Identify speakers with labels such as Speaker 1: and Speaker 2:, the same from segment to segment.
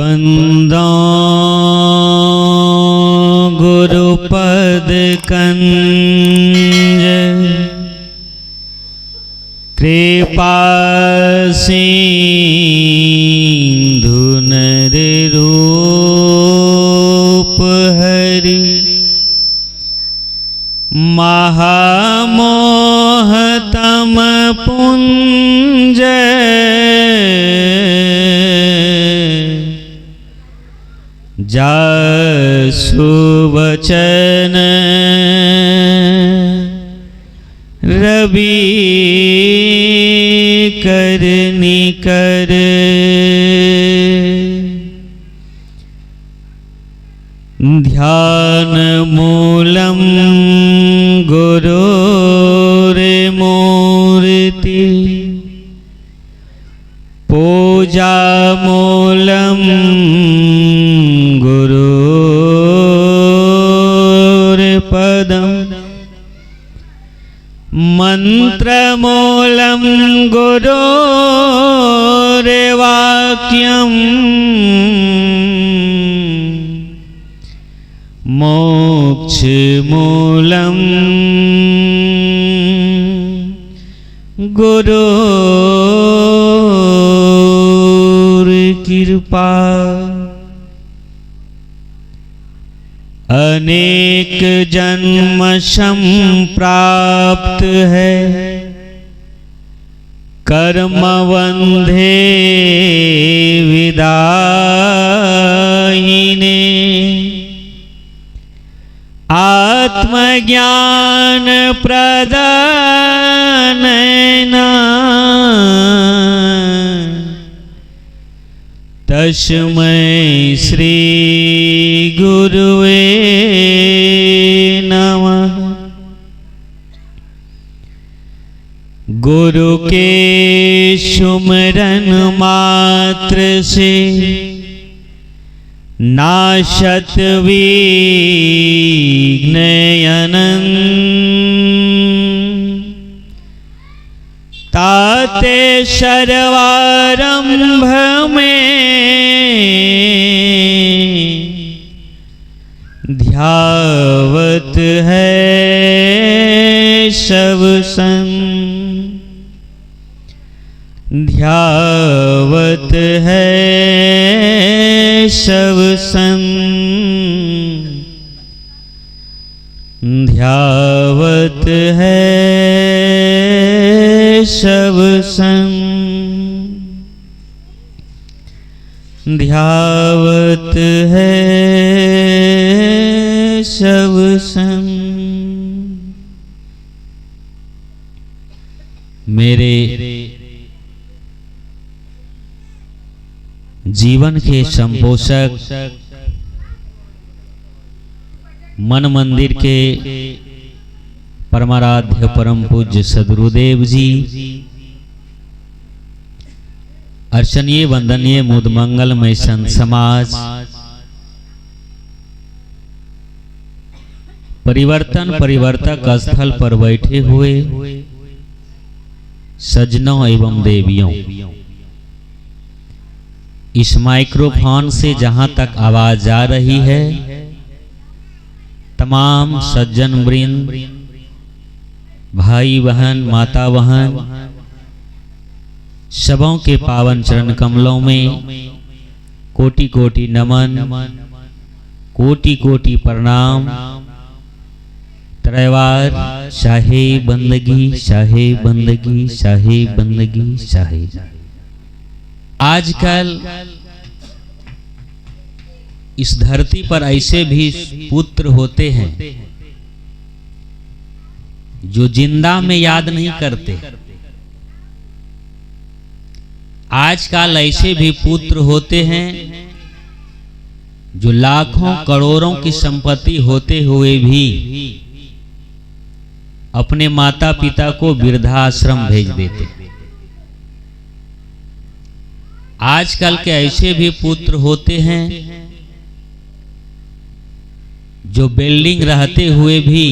Speaker 1: बंदो गुरुपद कंज कृपा सिंधु नर रूप हरि महामोहतम पुंज जासु वचन रवि कर निकर ध्यान मूलम गुरुर्मूर्ति पूजा मूलम गुरुर्पदम मंत्र मूलम गुरुर्वाक्यम मोक्ष मूलम गुरुर्कृपा। अनेक जन्म संप्राप्त है कर्मबंधे विदायिने आत्मज्ञान प्रदानैना तस्मै श्री गुरुवे नमः। गुरु के सुमरन मात्र से नाशत विघ्न अनंत ताते सर्वारंभ में ध्यावत है सब संत ध्यावत है सब संत ध्यावत है सब संत ध्यावत है सब संत। मेरे जीवन के संपोषक मन मंदिर के परमाराध्य परम पूज्य सद्गुरुदेव जी, अर्चनीय वंदनीय मुद मंगलमय संत समाज, परिवर्तन परिवर्तक स्थल पर बैठे हुए सज्जनों एवं देवियों, इस माइक्रोफोन से जहां तक आवाज जा रही है तमाम सज्जन वृंद, भाई बहन, माता बहन, सबों के पावन चरण कमलों में कोटि कोटि नमन, कोटि कोटि प्रणाम। त्रैवार शाहे बंदगी, शाहे बंदगी, शाहे बंदगी, शाहे। आजकल इस धरती पर ऐसे भी पुत्र होते हैं जो जिंदा में याद नहीं करते। आजकल ऐसे भी पुत्र होते हैं जो लाखों करोड़ों की संपत्ति होते हुए भी अपने माता पिता को वृद्धाश्रम भेज देते। आजकल के ऐसे भी पुत्र होते हैं जो बिल्डिंग रहते हुए भी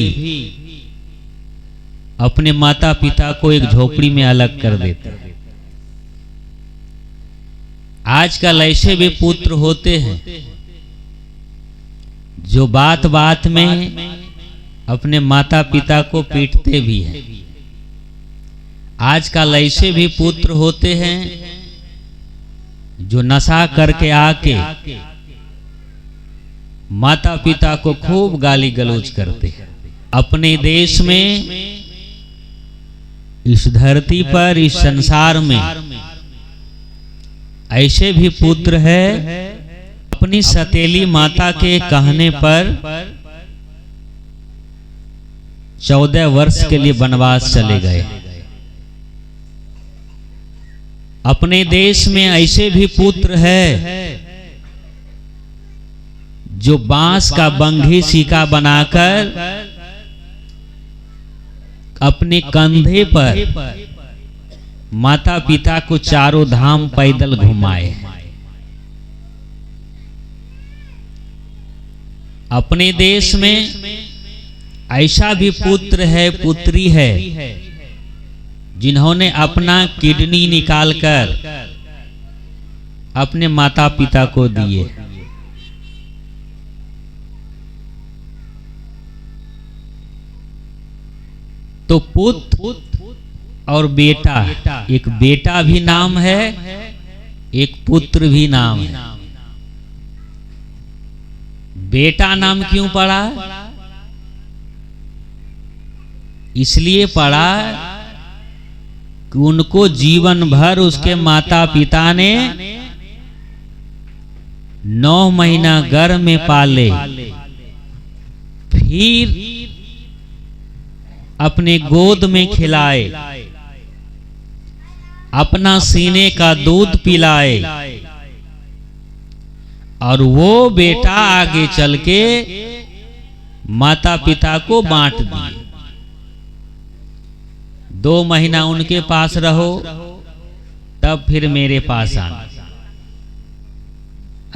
Speaker 1: अपने माता पिता को एक झोपड़ी में अलग कर देते। आजकल ऐसे भी पुत्र होते हैं जो बात बात में अपने माता पिता को पीटते भी हैं। आजकल ऐसे भी पुत्र होते हैं जो नशा करके आके माता पिता को खूब गाली गलौज करते हैं। अपने देश में, इस धरती पर, इस संसार में ऐसे भी पुत्र है अपनी सतेली माता के कहने पर 14 वर्ष के लिए वनवास चले गए। अपने देश में ऐसे भी पुत्र है जो बांस का बंघी सिक्का बनाकर अपने कंधे पर माता पिता को चारों धाम पैदल घुमाए। अपने देश में ऐसा भी पुत्र है, पुत्री है जिन्होंने अपना किडनी निकालकर अपने माता पिता को दिए। तो पुत्र और बेटा, एक बेटा भी नाम है, एक पुत्र भी नाम है। बेटा नाम क्यों पड़ा? इसलिए पड़ा कि उनको जीवन भर उसके माता पिता ने 9 महीना गर्भ में पाले, फिर अपने गोद में खिलाए, अपना सीने का दूध पिलाए, और वो बेटा आगे चल के माता पिता को बांट दिए। 2 महीना उनके पास रहो, तब फिर मेरे पास आना।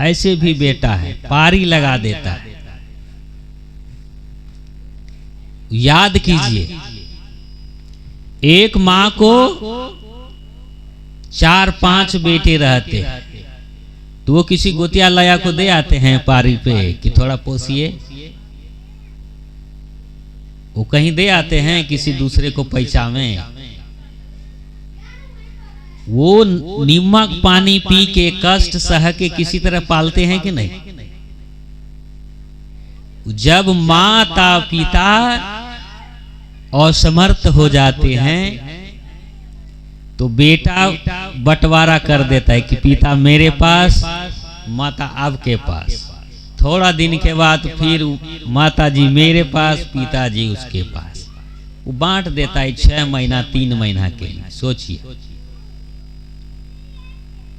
Speaker 1: ऐसे भी बेटा है, पारी लगा देता है। याद कीजिए, एक मां को 4-5 बेटे रहते, तो वो किसी गोतिया लया को दे आते हैं पारी पे कि थोड़ा पोसिए। वो कहीं दे आते हैं किसी दूसरे को पहचाने। वो नीमक पानी पी के कष्ट सह के किसी तरह पालते हैं कि नहीं? जब माता पिता असमर्थ हो जाते हैं तो बेटा बंटवारा कर देता है कि पिता मेरे पास, माता आपके पास। थोड़ा दिन के बाद फिर माता जी मेरे पास, पिताजी उसके पास। वो बांट देता है 6 महीना 3 महीना के लिए। सोचिए,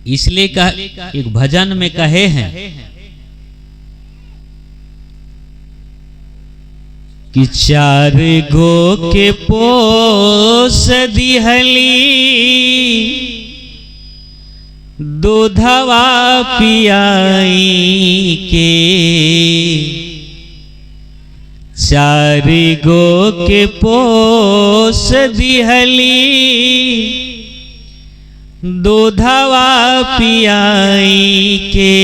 Speaker 1: इसलिए एक भजन में कहे हैं कि 4 गो के पोस दिहली, दूधवा पियाई के। 4 गो के पोस दिहली, दूधवा पियाई के।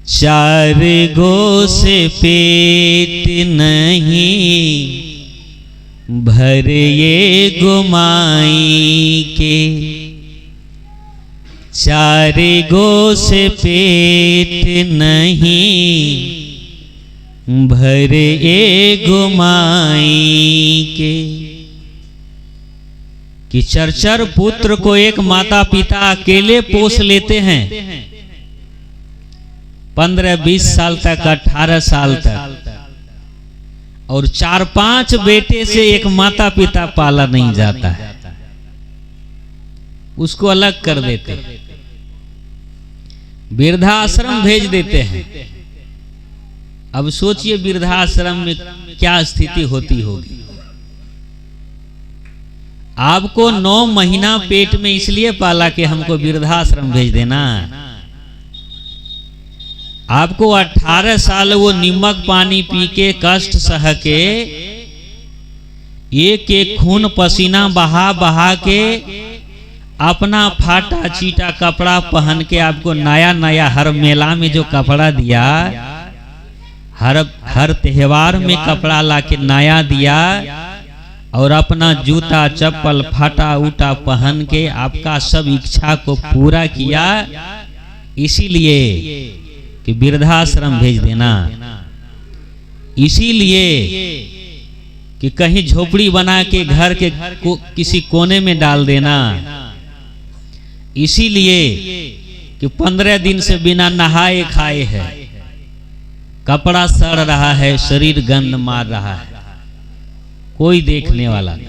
Speaker 1: 4 गो से पेट नहीं भर ये गुमाई के। 4 गो से पेट नहीं भर ये गुमाई के। कि 4 पुत्र को एक माता पिता अकेले पोस लेते हैं, 15-20 साल तक, 18 साल तक, और 4-5 बेटे से एक माता पिता पाला नहीं जाता है, उसको अलग कर देते, वृद्धाश्रम भेज देते हैं। अब सोचिए वृद्धाश्रम में क्या स्थिति होती होगी। आपको 9 महीना पेट में इसलिए पाला कि हमको वृद्धाश्रम भेज देना। आपको 18 साल वो नीमक पानी पी के कष्ट सह के, एक एक खून पसीना बहा बहा के अपना फाटा चीटा कपड़ा पहन के आपको नया नया हर मेला में जो कपड़ा दिया, हर त्योहार में कपड़ा लाके नया दिया, और अपना जूता चप्पल फाटा उटा पहन के आपका सब इच्छा को पूरा किया, इसीलिए कि वृद्धाश्रम भेज देना, इसीलिए कि कहीं झोपड़ी बना के घर के किसी कोने में डाल देना, इसीलिए कि 15 दिन से बिना नहाए खाए है, कपड़ा सड़ रहा है, शरीर गंध मार रहा है, कोई देखने वाला नहीं,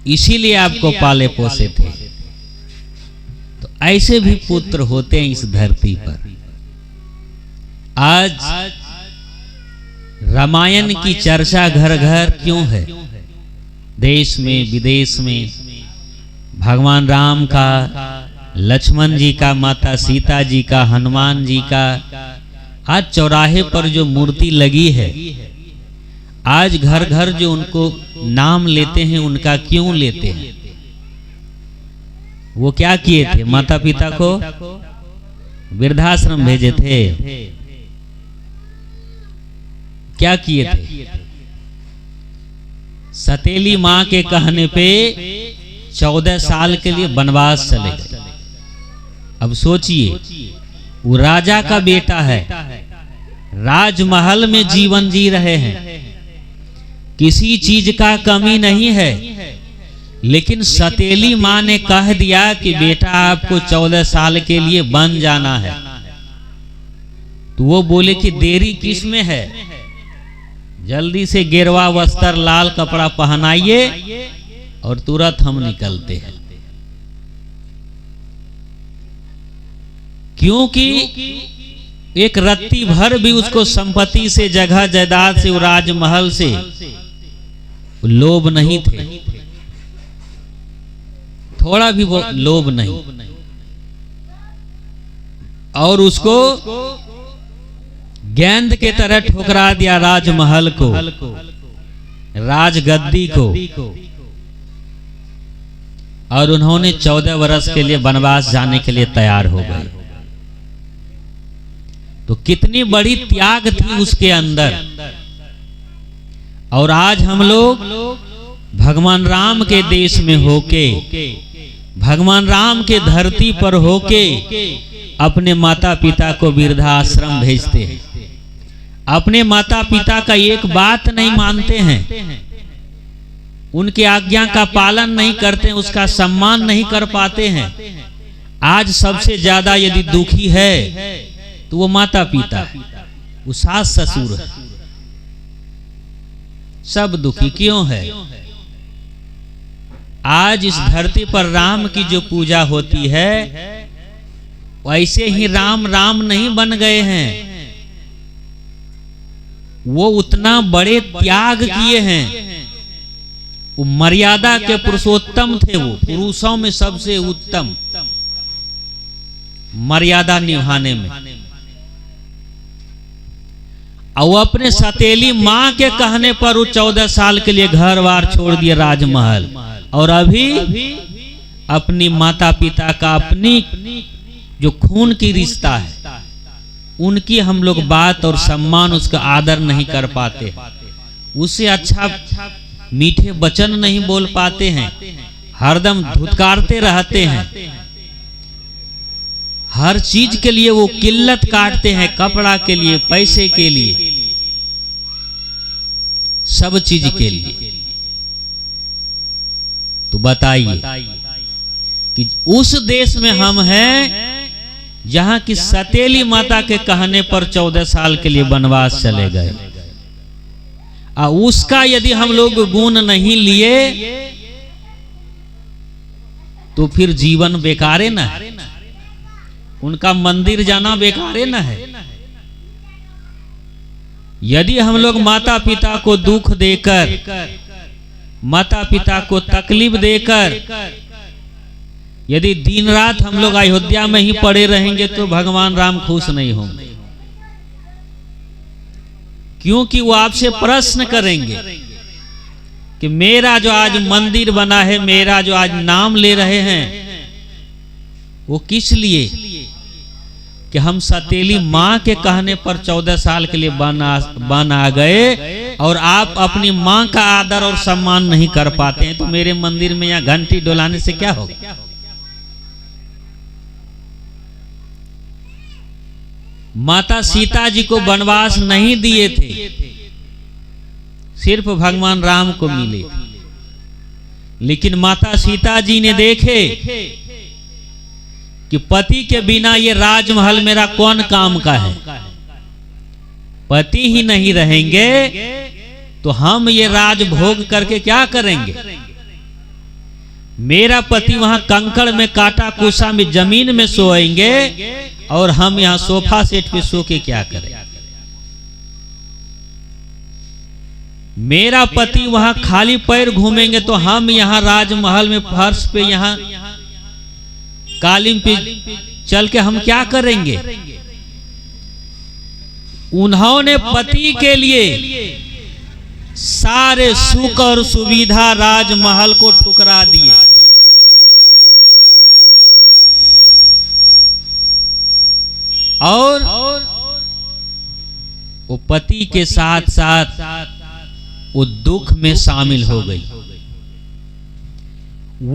Speaker 1: इसीलिए आपको पाले पोसे थे। तो ऐसे भी पुत्र होते हैं इस धरती पर। आज रामायण की चर्चा घर घर क्यों है? देश में विदेश में भगवान राम का, लक्ष्मण जी का, माता सीता जी का, हनुमान जी का, आज चौराहे पर जो मूर्ति लगी है, आज घर घर जो उनको नाम लेते हैं, उनका क्यों लेते हैं? वो क्या किए थे? माता पिता को वृद्धाश्रम भेजे थे, क्या किए थे? सतीली माँ के कहने पे 14 साल के लिए वनवास चले गए। अब सोचिए, वो राजा का बेटा है, राजमहल में जीवन जी रहे हैं, किसी चीज का कमी नहीं है, लेकिन सतीली माँ ने कह दिया कि बेटा आपको 14 साल के लिए बन जाना है। तो वो बोले कि देरी किस में है, जल्दी से गेरवा वस्त्र लाल कपड़ा पहनाइए और तुरंत हम निकलते हैं। क्योंकि एक रत्ती भर भी उसको संपत्ति से, जगह जायदाद से, राजमहल से लोभ नहीं थे, थोड़ा भी वो लोभ नहीं। और उसको गेंद के तरह ठुकरा दिया राजमहल को, राजगद्दी को, और उन्होंने 14 वर्ष के लिए वनवास जाने के लिए तैयार हो गए। तो कितनी बड़ी त्याग थी उसके अंदर। और आज हम लोग भगवान राम के देश में होके, भगवान राम के धरती पर होके अपने माता पिता को वृद्धाश्रम भेजते हैं, अपने माता पिता का एक बात नहीं मानते हैं, उनकी आज्ञा का पालन नहीं करते हैं, उसका सम्मान नहीं कर पाते हैं। आज सबसे ज्यादा यदि दुखी है तो वो माता पिता, वो सास ससुर है, सब दुखी क्यों है? आज इस धरती पर राम की जो पूजा होती है, वैसे ही राम राम नहीं बन गए हैं, वो उतना बड़े त्याग किए हैं। वो मर्यादा के पुरुषोत्तम थे, वो पुरुषों में सबसे उत्तम मर्यादा निभाने में। और अपने सतीली माँ के कहने पर वो 14 साल के लिए घर बार छोड़ दिए, राजमहल, और अभी अपनी माता पिता का, अपनी जो खून की रिश्ता है, उनकी हम लोग बात और सम्मान, उसका आदर नहीं कर पाते, उससे अच्छा मीठे वचन नहीं बोल पाते हैं, हरदम धुतकारते रहते हैं, हर चीज के लिए वो किल्लत काटते हैं, कपड़ा के लिए, पैसे के लिए, सब चीज के लिए। तो बताइए कि उस देश में हम हैं जहां की सतीली माता के कहने पर 14 साल के लिए वनवास चले गए, उसका यदि हम लोग गुण नहीं लिए तो फिर जीवन बेकारे न है, उनका मंदिर जाना बेकारे न है। यदि हम लोग माता पिता को दुख देकर, माता पिता को तकलीफ देकर, यदि दिन रात हम लोग अयोध्या में ही पड़े रहेंगे तो भगवान राम खुश नहीं होंगे, क्योंकि वो आपसे प्रश्न करेंगे कि मेरा जो आज मंदिर बना है, मेरा जो आज नाम ले रहे हैं, वो किस लिए कि हम सतीली माँ के कहने पर 14 साल के लिए बन आ गए और आप अपनी माँ का आदर और सम्मान नहीं कर पाते हैं, तो मेरे मंदिर में यहाँ घंटी डोलाने से क्या होगा। माता सीता जी को वनवास नहीं दिए थे, सिर्फ भगवान राम को मिले, लेकिन माता सीता जी ने देखे कि पति के बिना ये राजमहल मेरा कौन काम का है, पति ही नहीं रहेंगे तो हम ये राजभोग करके क्या करेंगे। मेरा पति वहां कंकड़ में, काटा कुसा में, जमीन में सोएंगे और हम यहाँ सोफा सेट पे सो के क्या करें। मेरा पति वहां खाली पैर घूमेंगे तो हम यहाँ राजमहल में फर्श पे, यहाँ कालीन पे चल के हम क्या करेंगे। उन्होंने पति के लिए सारे सुख और सुविधा राजमहल को ठुकरा दिए। और वो पति के साथ साथ वो दुख में शामिल हो गई।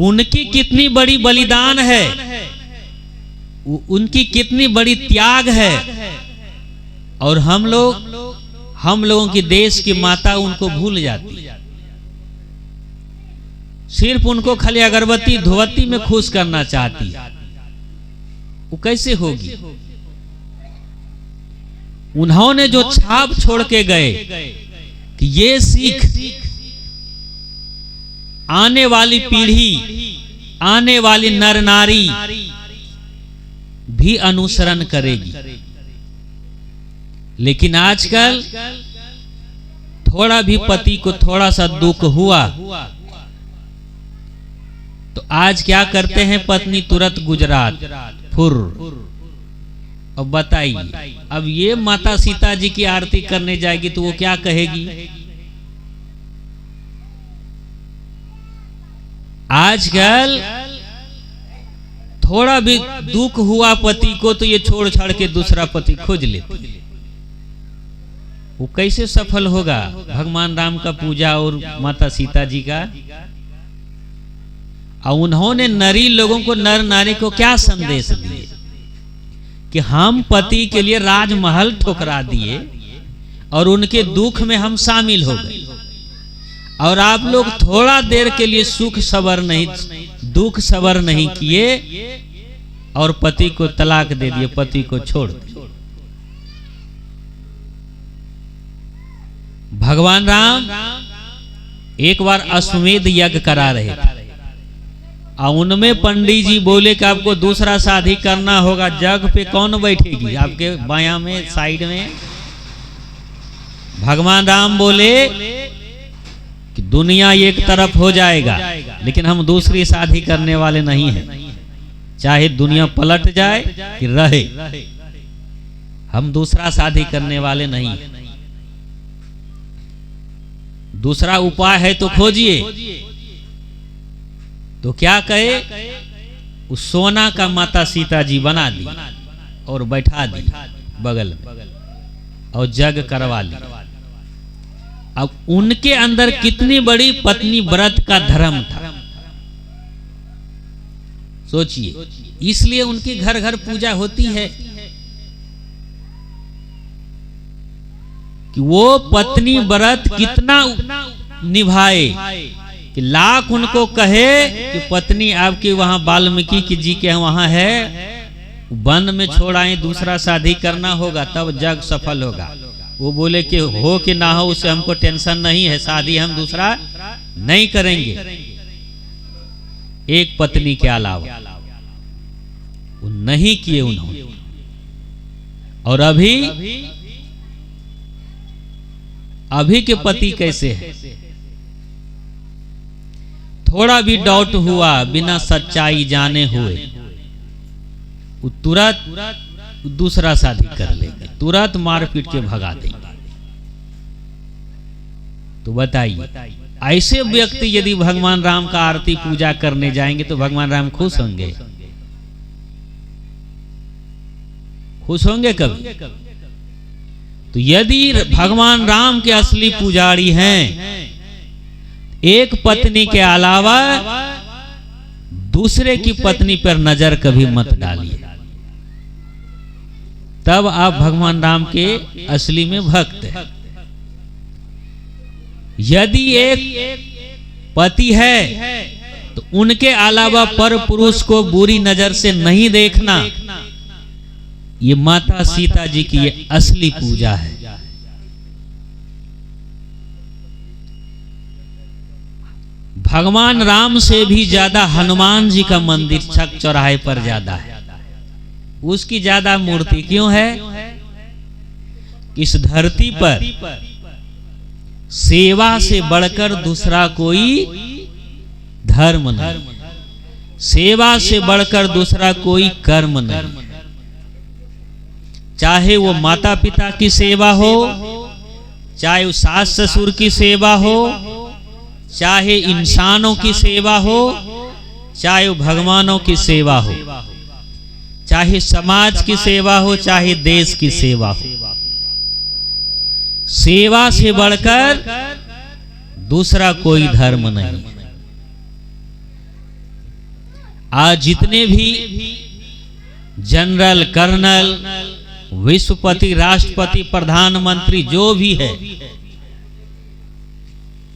Speaker 1: उनकी कितनी बड़ी बलिदान है, उनकी कितनी बड़ी त्याग है, और हम लोगों की देश की माता उनको भूल जाती, सिर्फ उनको खाली अगरबत्ती धोवत्ती में खुश करना चाहती है। वो कैसे होगी। उन्होंने जो छाप छोड़ के गए कि ये सीख आने वाली पीढ़ी, आने वाली नर नारी भी अनुसरण करेगी। लेकिन आजकल थोड़ा भी पति को थोड़ा सा दुख हुआ तो आज क्या करते हैं, पत्नी तुरंत गुजरात फुर। अब बताइए, अब ये माता सीता जी की आरती करने जाएगी तो वो क्या कहेगी। आजकल थोड़ा भी दुख हुआ पति को तो ये छोड़ छाड़ के दूसरा पति खोज लेती। वो कैसे सफल होगा भगवान राम का पूजा और माता सीता जी का। और उन्होंने नरी लोगों को, नर नारी को क्या संदेश दिए कि हम पति के लिए राजमहल ठुकरा दिए और उनके दुख में हम शामिल हो गए, और आप लोग थोड़ा देर के लिए सुख सबर नहीं, दुख सबर नहीं किए और पति को तलाक दे दिए, पति को छोड़ दिए। भगवान राम एक बार अश्वमेध यज्ञ करा रहे थे और उनमें पंडित जी बोले कि आपको दूसरा शादी करना होगा। जग पे कौन बैठेगी, आपके बायां में, साइड में। भगवान राम बोले कि दुनिया एक तरफ हो जाएगा, लेकिन हम दूसरी शादी करने वाले नहीं हैं। चाहे दुनिया पलट जाए कि रहे, हम दूसरा शादी करने वाले नहीं। दूसरा उपाय है तो खोजिए। तो क्या कहे, उस सोना का माता सीता जी बना दी और बैठा दी बगल में और जग करवा ली। अब उनके अंदर कितनी बड़ी पत्नी व्रत का धर्म था, सोचिए। इसलिए उनके घर घर पूजा होती है कि वो पत्नी व्रत कितना निभाए कि लाख उनको कहे कि पत्नी आपकी वहां वाल्मीकि जी के वहां है, वन में छोड़ाएं, दूसरा शादी करना होगा तब जग सफल होगा। वो बोले कि हो कि ना हो उसे हमको टेंशन नहीं है, शादी हम दूसरा नहीं करेंगे एक पत्नी के अलावा। वो नहीं किए उन्होंने। और अभी के पति कैसे है, थोड़ा भी डाउट हुआ बिना सच्चाई जाने हुए वो तुरंत दूसरा शादी कर लेंगे, तुरंत मार पीट के भगा देंगे। तो बताइए ऐसे व्यक्ति यदि भगवान राम का आरती पूजा करने जाएंगे तो भगवान राम खुश होंगे? खुश होंगे कभी? तो यदि भगवान राम के असली पुजारी हैं, एक पत्नी के अलावा दूसरे की पत्नी पर नजर कभी मत डालिए, तब आप भगवान राम के असली में भक्त हैं। यदि एक पति है तो उनके अलावा पर पुरुष को बुरी नजर से नहीं देखना, ये माता सीता जी की ये असली पूजा है। भगवान राम से भी ज्यादा हनुमान जी का मंदिर छक चौराहे पर ज्यादा है। उसकी ज्यादा मूर्ति क्यों है? इस धरती पर सेवा से बढ़कर दूसरा कोई धर्म नहीं, सेवा से बढ़कर दूसरा कोई कर्म नहीं। चाहे वो माता पिता की सेवा हो, चाहे वो सास ससुर की सेवा हो, चाहे इंसानों की सेवा हो, चाहे वो भगवानों की सेवा हो, चाहे समाज की सेवा हो, चाहे देश की सेवा हो, सेवा से बढ़कर दूसरा कोई धर्म नहीं। आज जितने भी जनरल, कर्नल, विश्वपति, राष्ट्रपति, प्रधानमंत्री जो भी है,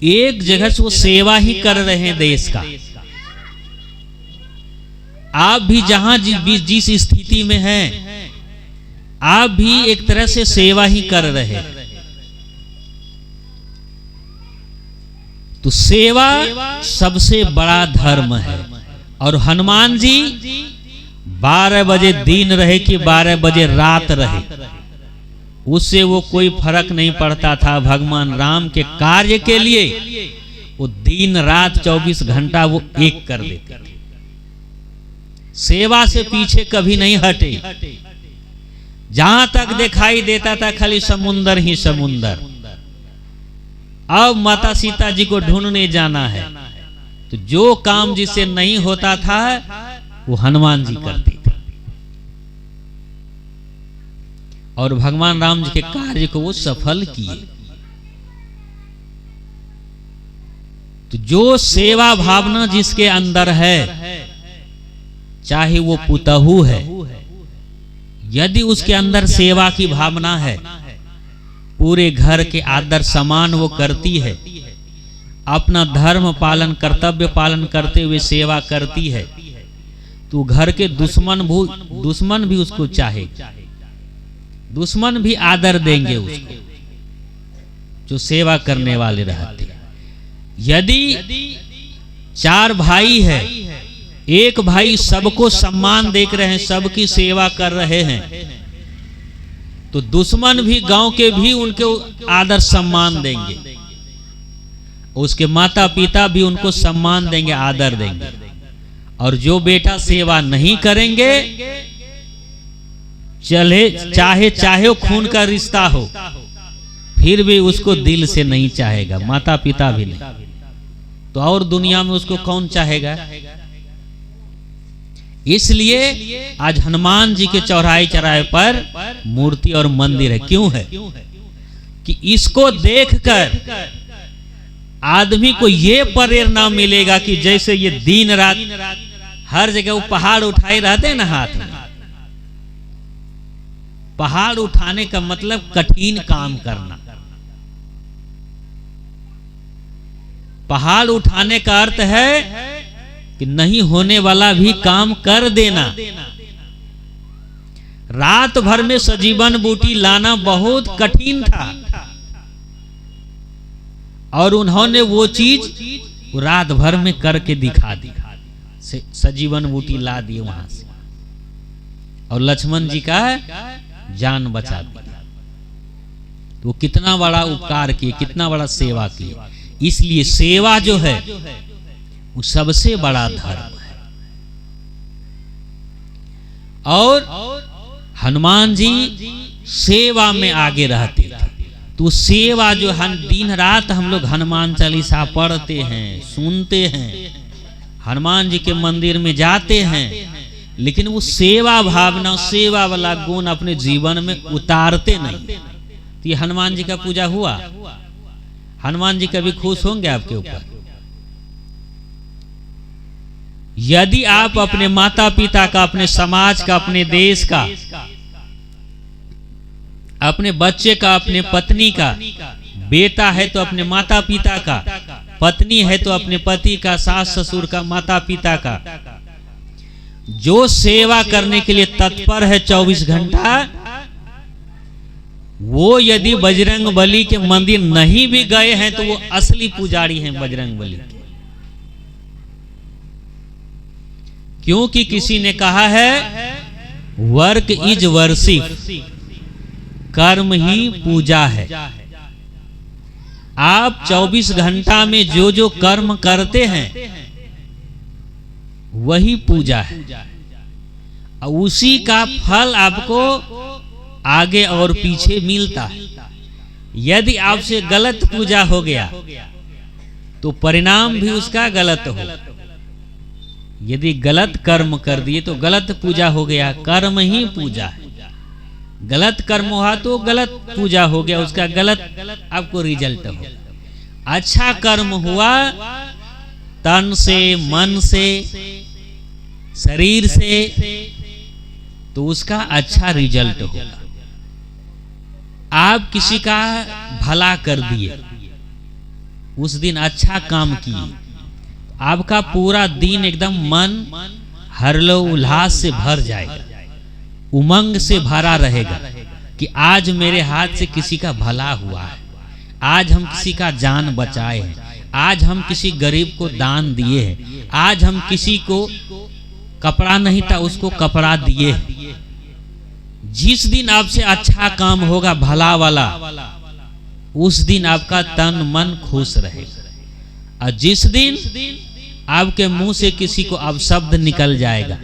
Speaker 1: एक जगह से वो सेवा ही कर रहे हैं देश का। आप भी जहां जिस स्थिति में हैं, आप भी एक तरह से सेवा ही कर रहे हैं। तो सेवा सबसे बड़ा धर्म है। और हनुमान जी 12 बजे दिन रहे कि 12 बजे रात रहे, उससे वो कोई फर्क नहीं पड़ता था। भगवान राम के कार्य के लिए वो दिन रात 24 घंटा वो एक कर देते थे। सेवा से पीछे कभी नहीं हटे। जहां तक दिखाई देता था खाली समुंदर ही समुंदर। अब माता सीता जी को ढूंढने जाना है, तो जो काम जिससे नहीं होता था वो हनुमान जी करते थे, और भगवान राम जी के कार्य को वो सफल किए। तो जो सेवा भावना जिसके अंदर है, चाहे वो पुतहू है, यदि उसके अंदर सेवा की भावना है, पूरे घर के आदर सम्मान वो करती है, अपना धर्म पालन, कर्तव्य पालन करते हुए सेवा करती है, तो घर के दुश्मन भी उसको चाहेगा, दुश्मन भी आदर देंगे उसको, जो सेवा करने वाले रहते हैं। यदि 4 भाई है, एक भाई सबको सम्मान देख रहे हैं, सबकी सेवा कर रहे हैं, तो दुश्मन भी, गांव के भी उनको आदर सम्मान देंगे, उसके माता पिता भी उनको सम्मान देंगे, आदर देंगे। और जो बेटा सेवा नहीं करेंगे, चाहे खून का रिश्ता हो, फिर भी उसको दिल से नहीं चाहेगा, माता पिता भी नहीं, तो और दुनिया में उसको कौन चाहेगा? इसलिए आज हनुमान जी के चौराहे चौराहे पर मूर्ति और मंदिर है। क्यों है? कि इसको देखकर आदमी को ये प्रेरणा मिलेगा कि जैसे ये दिन रात हर जगह वो पहाड़ उठाए रहते हैं ना हाथ में। पहाड़ उठाने का मतलब कठिन काम करना। पहाड़ उठाने का अर्थ है कि नहीं होने वाला भी काम कर देना। रात भर में सजीवन बूटी लाना बहुत कठिन था, और उन्होंने वो चीज रात भर में करके दिखा दी, सजीवन बूटी ला दी वहां से, और लक्ष्मण जी का जान बचा दिया। तो कितना बड़ा उपकार किए, कितना बड़ा सेवा किए। इसलिए सेवा जो है वो सबसे बड़ा धर्म है। और हनुमान जी सेवा में आगे रहते थे। तो सेवा जो हम दिन रात हम लोग हनुमान चालीसा पढ़ते हैं, सुनते हैं, हनुमान जी के मंदिर में जाते हैं, लेकिन वो सेवा भावना, सेवा वाला गुण अपने जीवन में उतारते नहीं। तो ये हनुमान जी का पूजा हुआ? हनुमान जी कभी खुश होंगे आपके ऊपर? यदि आप अपने माता पिता का, अपने समाज का, अपने देश का, अपने बच्चे का, अपने पत्नी का, बेटा है तो अपने माता पिता का, पत्नी है तो अपने पति का, सास ससुर का, माता पिता का, जो सेवा करने के लिए तत्पर है 24 घंटा, वो यदि बजरंग बली के मंदिर नहीं भी गए हैं तो वो असली पुजारी हैं बजरंग बली के। क्योंकि किसी ने कहा है वर्क इज वर्शिप, कर्म ही पूजा है। आप 24 घंटा में जो जो कर्म करते हैं वही पूजा है, उसी का फल आपको आगे और पीछे मिलता है। यदि आपसे गलत पूजा हो गया तो परिणाम भी उसका गलत हो। यदि गलत कर्म कर दिए तो गलत पूजा हो गया, कर्म ही पूजा है। गलत कर्म हुआ तो गलत पूजा हो गया, उसका गलत आपको रिजल्ट हो। अच्छा कर्म हुआ तन से, मन से, शरीर से, तो उसका अच्छा रिजल्ट होगा। आप किसी का भला कर दिए, उस दिन अच्छा काम किए, आपका पूरा दिन एकदम मन हर्षो उल्लास से भर जाएगा, उमंग से भरा रहेगा कि आज मेरे हाथ से किसी का भला हुआ है, आज हम किसी का जान बचाए हैं, आज हम किसी गरीब को दान दिए हैं, आज हम किसी को कपड़ा नहीं था उसको कपड़ा दिए हैं। जिस दिन आपसे अच्छा काम होगा भला वाला, उस दिन आपका तन मन खुश रहेगा। और जिस दिन आपके मुंह से किसी को अपशब्द निकल जाएगा,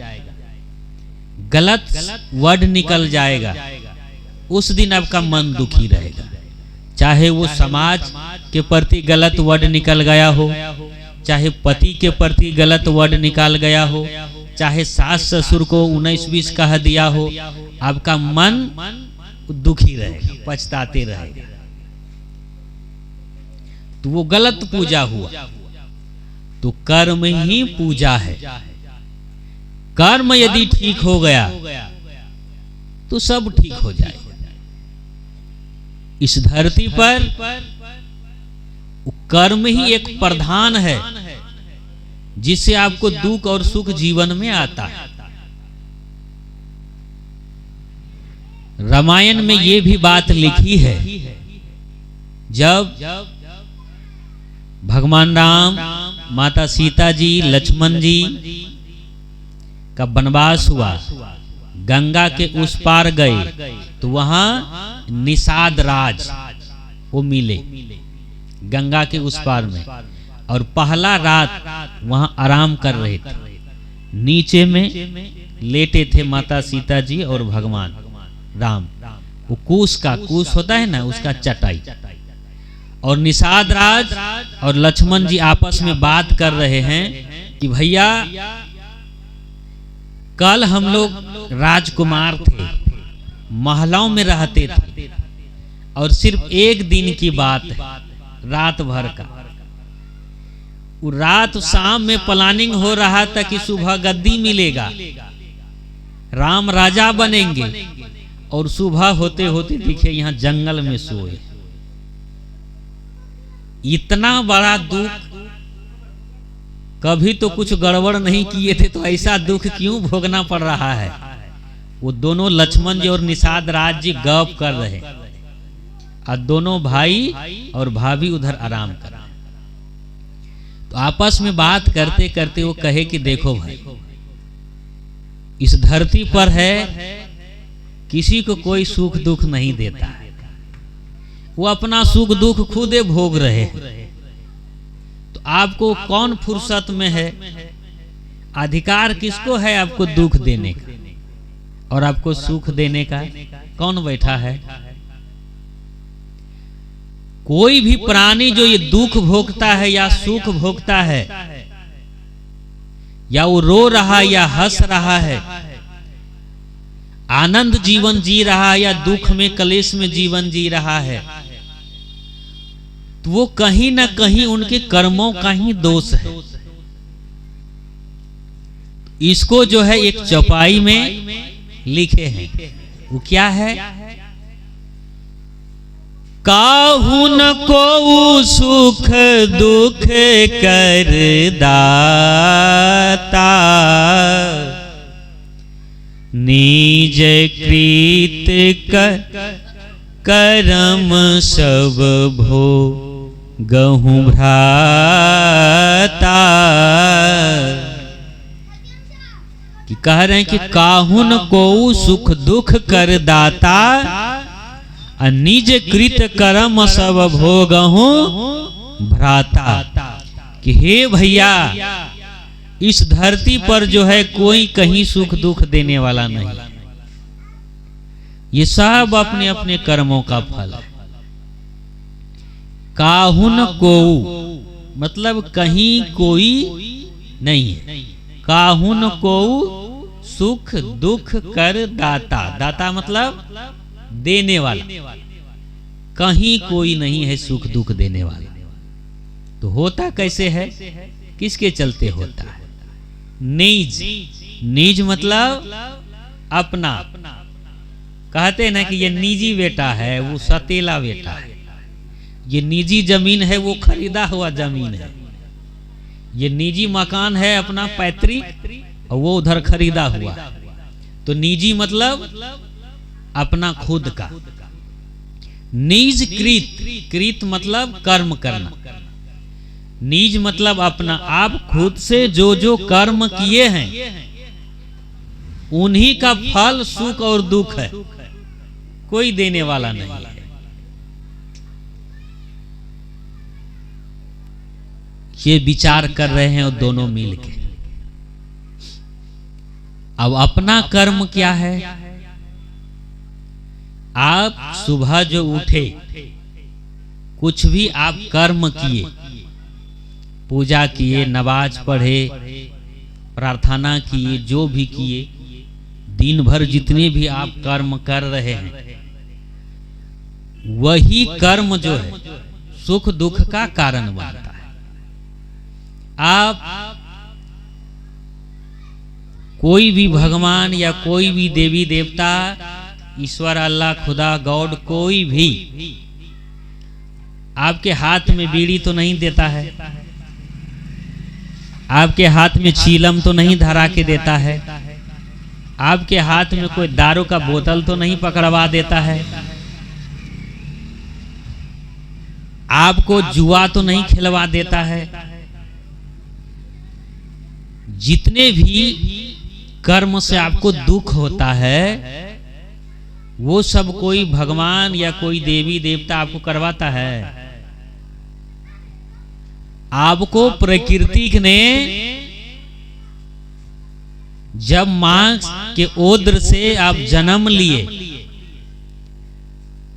Speaker 1: गलत वर्ड निकल जाएगा, उस दिन आपका मन दुखी रहेगा। चाहे वो समाज के प्रति गलत वर्ड निकल गया हो, चाहे पति के प्रति गलत वर्ड निकाल गया हो, चाहे सास ससुर को 19-20 कह दिया हो, आपका मन दुखी रहेगा, पछताते रहेगा। तो वो गलत पूजा हुआ। तो कर्म ही पूजा है। कर्म यदि ठीक हो गया तो सब ठीक हो जाएगा। इस धरती पर कर्म ही एक प्रधान है जिससे आपको दुख और सुख जीवन में आता है। रामायण में ये भी बात लिखी है, जब भगवान राम, माता सीता जी, लक्ष्मण जी का वनवास हुआ, गंगा के उस पार गए तो वहां निषाद राज वो मिले गंगा के उस पार में, और पहला रात वहां आराम कर रहे थे। नीचे में लेटे थे माता सीता जी और भगवान राम, वो कुश होता है ना, उसका चटाई। और निषाद राज और लक्ष्मण जी आपस में बात कर रहे हैं कि भैया कल हम लोग राजकुमार थे, महलों में रहते थे, और सिर्फ एक दिन की बात है, रात भर का। रात शाम में प्लानिंग हो रहा था कि सुबह गद्दी मिलेगा, राम राजा बनेंगे, और सुबह होते होते दिखे यहाँ जंगल में सोए। इतना बड़ा दुख, कभी तो कुछ गड़बड़ नहीं किए थे तो ऐसा दुख क्यों भोगना पड़ रहा है। वो दोनों लक्ष्मण जी और निषाद राज जी गप कर रहे, और दोनों भाई और भाभी उधर आराम कर रहे। तो आपस में बात करते करते वो कहे कि देखो भाई, इस धरती पर है किसी को कोई सुख दुख नहीं देता है, वो अपना सुख दुख खुदे भोग रहे हैं। तो आपको कौन फुर्सत में है, अधिकार किसको है आपको दुख देने का और आपको सुख देने का? कौन बैठा है? कोई भी प्राणी जो ये दुख भोगता है या सुख भोगता है, या वो रो रहा है या हंस रहा है, आनंद जीवन जी रहा है या दुख में कलेश में जीवन जी रहा है, तो वो कहीं ना कहीं उनके कर्मों का ही दोष है। इसको जो है एक चौपाई में लिखे हैं, वो क्या है? काहुन को सुख दुख कर दाता, निज कृत करम सब भोगहु भ्राता। कि कह रहे हैं कि काहुन को सुख दुख कर दाता, निज कृत कर्म सब भोगहु भ्राता। कि हे भैया, इस धरती पर जो है कोई कहीं सुख दुख देने वाला नहीं, ये सब अपने अपने कर्मों का फल है। काहुन को मतलब कहीं कोई नहीं है, काहुन को सुख दुख कर दाता। दाता मतलब देने वाला, कहीं कोई नहीं है सुख दुख देने वाला। तो होता कैसे है, किसके चलते होता है? निज। निज मतलब अपना। कहते हैं ना कि ये निजी बेटा है, वो सतीला बेटा है। ये निजी जमीन है, वो खरीदा हुआ जमीन है। ये निजी मकान है अपना पैतृक, और वो उधर खरीदा हुआ। तो निजी मतलब अपना खुद का। निज कृत, कृत मतलब कर्म करना। निज मतलब अपना, आप खुद से जो जो कर्म किए हैं उन्हीं का फल सुख और दुख है, कोई देने वाला नहीं है। ये विचार कर रहे हैं और दोनों मिलके। अब अपना कर्म क्या है? आप सुबह जो उठे, कुछ भी आप कर्म किए, पूजा किए, नमाज पढ़े, प्रार्थना किए, जो भी किए, दिन भर जितने भी आप कर्म कर रहे हैं, वही कर्म जो है सुख दुख का कारण बनता है। आप कोई भी भगवान या कोई भी देवी देवता, ईश्वर, अल्लाह, खुदा, गॉड, कोई भी आपके हाथ में बीड़ी तो नहीं देता है, आपके हाथ में चीलम तो नहीं धरा के देता है, आपके हाथ में कोई दारू का बोतल तो नहीं पकड़वा देता है, आपको जुआ तो नहीं खिलवा देता है। जितने भी कर्म से आपको दुख होता है, वो सब कोई भगवान या कोई देवी देवता आपको करवाता है? आपको प्रकृति ने जब मां के ओद्र से आप जन्म लिए,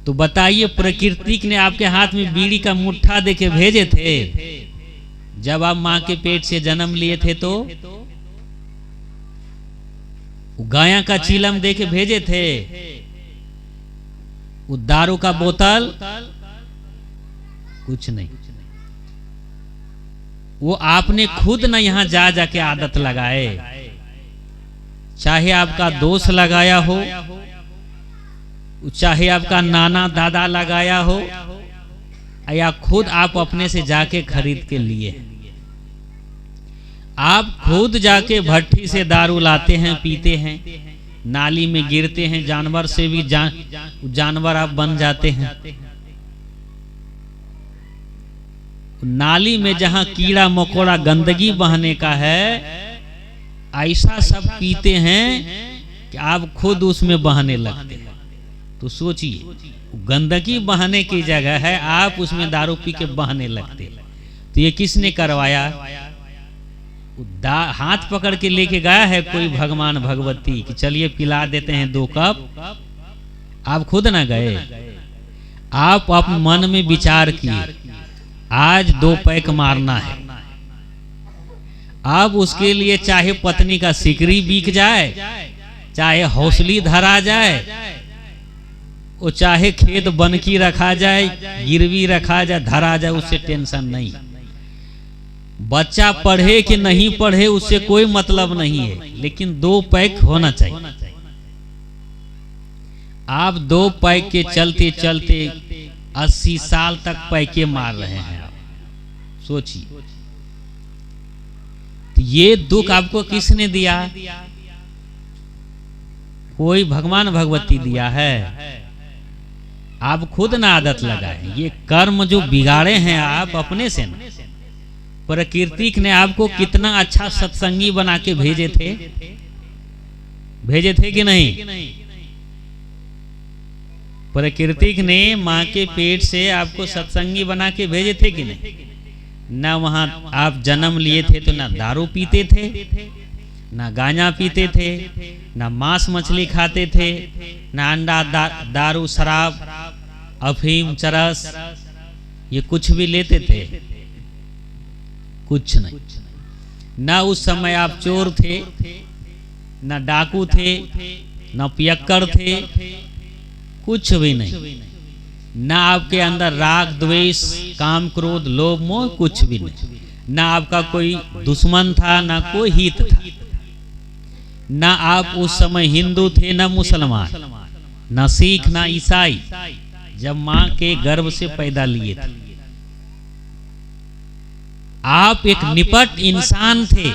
Speaker 1: तो बताइए प्रकृति ने आपके हाथ में बीड़ी का मुट्ठा देके भेजे थे? जब आप मां के पेट से जन्म लिए थे तो गाया का चीलम देके भेजे थे? वो दारू का बोतल कुछ नहीं। वो आपने खुद ना यहाँ जा जाके आदत लगाए, चाहे आपका दोस्त लगाया हो, चाहे आपका नाना दादा लगाया हो, या खुद आप अपने से जाके खरीद के लिए। आप खुद जाके भट्टी से दारू लाते हैं, पीते हैं, नाली में गिरते हैं, जानवर से भी जानवर आप बन जाते हैं। नाली में जहां कीड़ा मकोड़ा गंदगी बहने का है, ऐसा सब पीते हैं कि आप खुद उसमें बहने लगते हैं। तो सोचिए, गंदगी बहने की जगह है, आप उसमें दारू पी के बहने लगते। तो ये किसने करवाया? हाथ पकड़ के लेके गया है कोई भगवान भगवती कि चलिए पिला देते हैं 2 कप, आप खुद ना गए। आप अपने मन में विचार किए आज 2 पैक मारना है। अब उसके लिए चाहे पत्नी का सिकरी बिक जाए, चाहे हौसली धरा जाए, वो चाहे खेत बनकी रखा जाए, गिरवी रखा जाए, धरा जाए, उससे टेंशन नहीं। बच्चा पढ़े कि नहीं पढ़े उससे कोई मतलब नहीं है, लेकिन 2 पैक होना चाहिए। आप 2 पैक के चलते चलते 80 साल तक पैके मार रहे हैं। आप सोचिए, तो ये दुख आपको किसने दिया? कोई भगवान भगवती दिया है? आप खुद ना आदत लगाए। ये कर्म जो बिगाड़े हैं आप अपने से ना। प्रकृति ने आपको कितना अच्छा सत्संगी बना के भेजे थे कि नहीं? प्रकृति ने माँ के पेट से आपको सत्संगी बना के भेजे थे कि नहीं? ना वहां आप जन्म लिए थे तो ना दारू पीते थे, ना गांजा पीते थे, ना मांस मछली खाते थे, ना अंडा दारू शराब अफीम चरस ये कुछ भी लेते थे? कुछ नहीं। ना उस समय आप चोर थे, ना डाकू थे, ना पियक्कड़ थे, कुछ भी नहीं। ना आपके अंदर राग द्वेष काम क्रोध लोभ मोह कुछ भी नहीं। ना आपका कोई दुश्मन था, ना कोई हित था। ना आप उस समय हिंदू थे, ना मुसलमान, ना सिख, ना ईसाई, जब मां के गर्भ से पैदा लिए थे। आप एक निपट इंसान थे,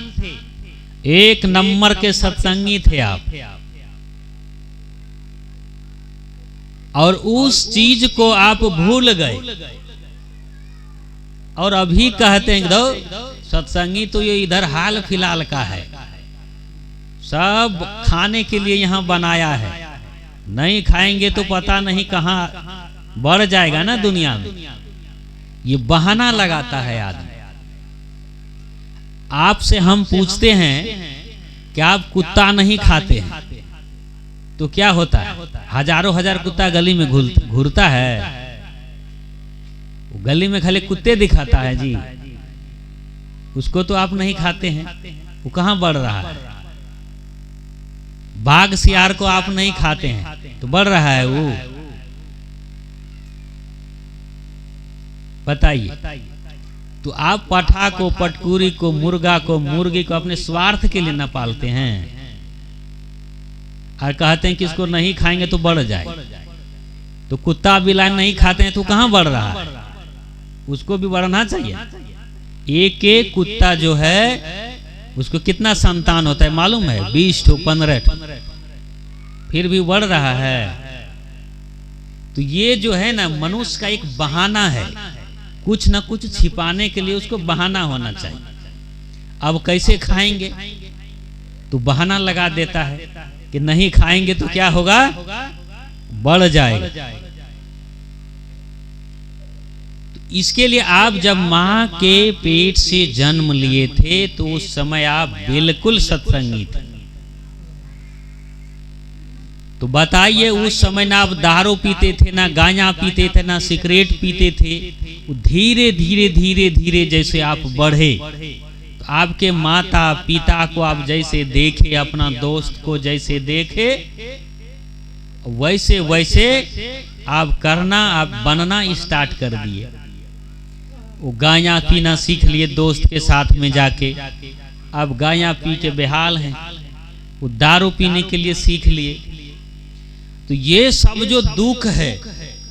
Speaker 1: एक नंबर के सत्संगी थे आप। और उस चीज को आप भूल गए और अभी कहते हैं दो सत्संगी तो ये इधर हाल फिलहाल का है, सब खाने के लिए यहाँ बनाया है, नहीं खाएंगे तो पता नहीं कहाँ बढ़ जाएगा ना दुनिया में। ये बहाना लगाता है आदमी। आपसे हम पूछते हैं कि आप कुत्ता नहीं खाते हैं तो क्या होता है? हजारों हजार कुत्ता गली में घूरता है, गली में खाली कुत्ते दिखाता है जी, उसको तो आप नहीं खाते हैं, वो कहाँ बढ़ रहा है? बाघ सियार को आप नहीं खाते हैं तो बढ़ रहा है वो? बताइए। तो आप पठा को, पटकुरी को, मुर्गा को, मुर्गी को अपने स्वार्थ के लिए न पालते हैं और कहते हैं कि इसको नहीं खाएंगे तो बढ़ जाए। तो कुत्ता बिलाई नहीं खाते हैं तो कहाँ बढ़ रहा है? उसको भी बढ़ना चाहिए। एक एक कुत्ता जो है उसको कितना संतान होता है मालूम है? 20 ठो 15 ठो, फिर भी बढ़ रहा है। तो ये जो है ना मनुष्य का एक बहाना है, कुछ ना कुछ छिपाने के लिए उसको बहाना होना चाहिए। अब कैसे खाएंगे? तो बहाना लगा देता है कि नहीं खाएंगे तो क्या होगा? बढ़ जाएगा। तो इसके लिए आप जब मां के पेट से जन्म लिए थे तो उस समय आप बिल्कुल सत्संगी थे। तो बताइए, उस समय ना आप दारू पीते थे, ना गांजा पीते थे, ना सिगरेट पीते थे। धीरे धीरे धीरे धीरे जैसे आप बढ़े तो आपके माता पिता को आप जैसे देखे, अपना दोस्त को जैसे देखे, वैसे वैसे आप करना, आप बनना स्टार्ट कर दिए। वो गांजा पीना सीख लिए दोस्त के साथ में जाके, अब गांजा पी के बेहाल हैं। वो दारू पीने के लिए सीख लिए। तो ये सब जो दुख है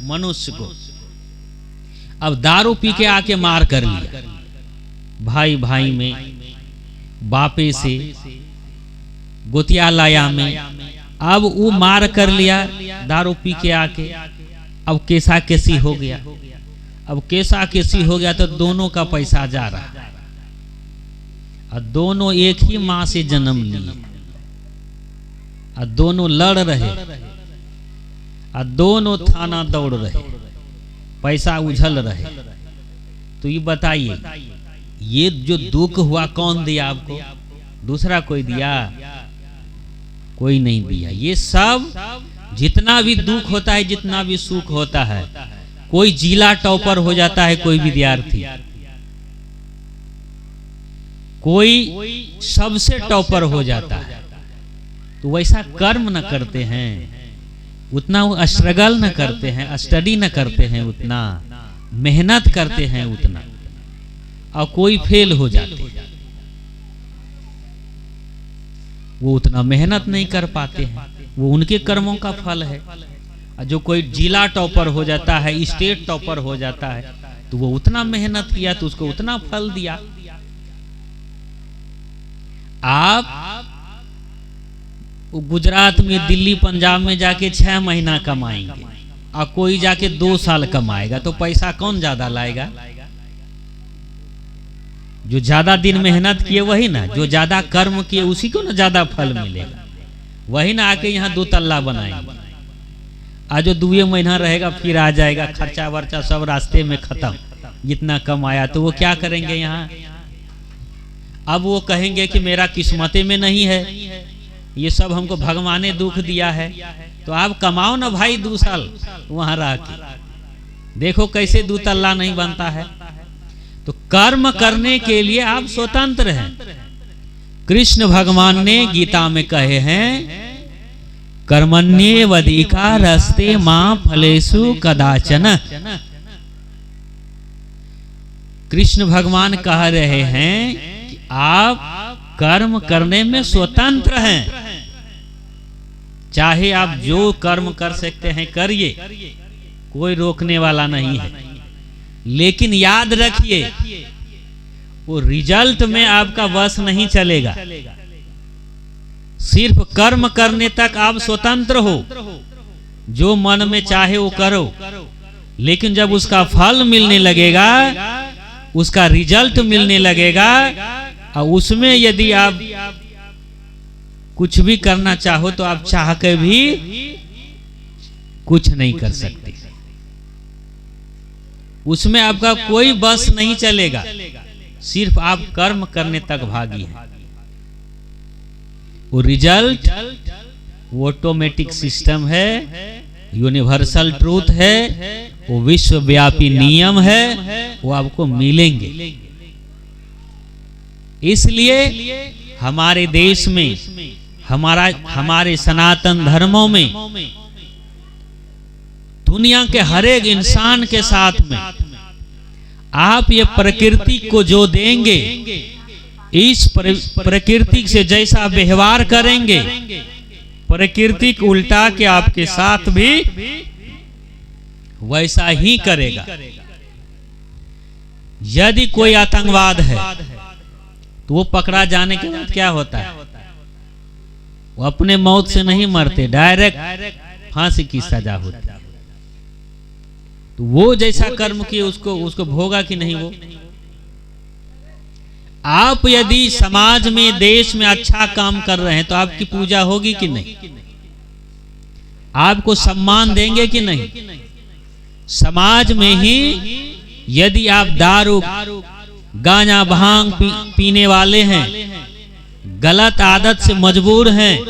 Speaker 1: मनुष्य को, अब दारू पी के आके मार कर लिया, भाई भाई में, बापे से, गोतिया लाया में, अब वो मार कर लिया दारू पी के आके। अब केसा केसी हो गया। अब केसा केसी हो गया तो दोनों का पैसा जा रहा है और दोनों एक ही माँ से जन्म लिए और दोनों लड़ रहे और दोनों थाना दौड़ रहे, पैसा उछल रहे। तो ये बताइए, ये जो दुख हुआ कौन दिया आपको? दूसरा कोई दिया? कोई नहीं दिया। ये सब जितना भी दुख होता है, जितना भी सुख होता है, कोई जिला टॉपर हो जाता है, कोई विद्यार्थी, कोई सबसे टॉपर हो जाता है, तो वैसा कर्म न करते हैं, उतना वो स्ट्रगल न करते हैं, स्टडी न करते हैं, उतना मेहनत करते हैं उतना, और कोई फेल हो जाते हैं, वो उतना मेहनत नहीं कर पाते हैं, वो उनके कर्मों का फल है। और जो कोई जिला टॉपर हो जाता है, स्टेट टॉपर हो जाता है, तो वो उतना मेहनत किया तो उसको उतना फल दिया। आप गुजरात में, दिल्ली, पंजाब में जाके 6 महीना कमाएंगे और कोई जाके 2 साल कमाएगा, तो पैसा कौन ज्यादा लाएगा? जो ज्यादा दिन मेहनत किए वही ना, जो ज्यादा कर्म किए उसी को ना ज्यादा फल मिलेगा, वही ना आके यहाँ 2 तल्ला बनाएंगे। आज जो 2 महीना रहेगा फिर आ जाएगा, खर्चा वर्चा सब रास्ते में खत्म, जितना कमाया, तो वो क्या करेंगे यहाँ? अब वो कहेंगे कि मेरा किस्मते में नहीं है, ये सब हमको भगवान ने दुख दिया है। तो आप कमाओ ना भाई 2 साल वहां रह के, देखो कैसे 2 तल्ला नहीं बनता है। तो कर्म करने के लिए आप स्वतंत्र हैं। कृष्ण भगवान ने गीता में कहे हैं, कर्मण्येवाधिकारस्ते मां फलेषु कदाचन। कृष्ण भगवान कह रहे हैं कि आप कर्म करने में स्वतंत्र हैं, चाहे आप जो कर्म कर सकते हैं करिए, कोई रोकने वाला नहीं है। लेकिन याद रखिए, वो रिजल्ट में आपका वश नहीं चलेगा, सिर्फ कर्म करने तक आप स्वतंत्र हो, जो मन में चाहे वो करो। लेकिन जब उसका फल मिलने लगेगा, उसका रिजल्ट मिलने लगेगा, और उसमें यदि आप कुछ भी करना चाहो तो आप चाह के भी कुछ नहीं कर सकते, उसमें आपका कोई बस नहीं चलेगा, सिर्फ आप कर्म करने तक भागी हैं। वो रिजल्ट वो ऑटोमेटिक सिस्टम है, यूनिवर्सल ट्रूथ है, वो विश्वव्यापी नियम है, वो आपको मिलेंगे। इसलिए हमारे देश में, हमारे सनातन धर्मों में, दुनिया के हर एक इंसान के साथ में आप ये प्रकृति को जो देंगे, इस प्रकृति से जैसा व्यवहार करेंगे, प्रकृति को उल्टा के आपके साथ भी वैसा ही करेगा। यदि कोई आतंकवाद है तो वो पकड़ा जाने के बाद क्या होता है? वो अपने मौत से नहीं मरते, डायरेक्ट फांसी की सजा होती है। तो वो जैसा कर्म किए उसको भोगा कि नहीं? वो आप यदि समाज में, देश में अच्छा काम कर रहे हैं तो आपकी पूजा होगी कि नहीं? आपको सम्मान देंगे कि नहीं? समाज में ही यदि आप दारू, गांजा, भांग पीने वाले हैं, गलत आदत से मजबूर हैं,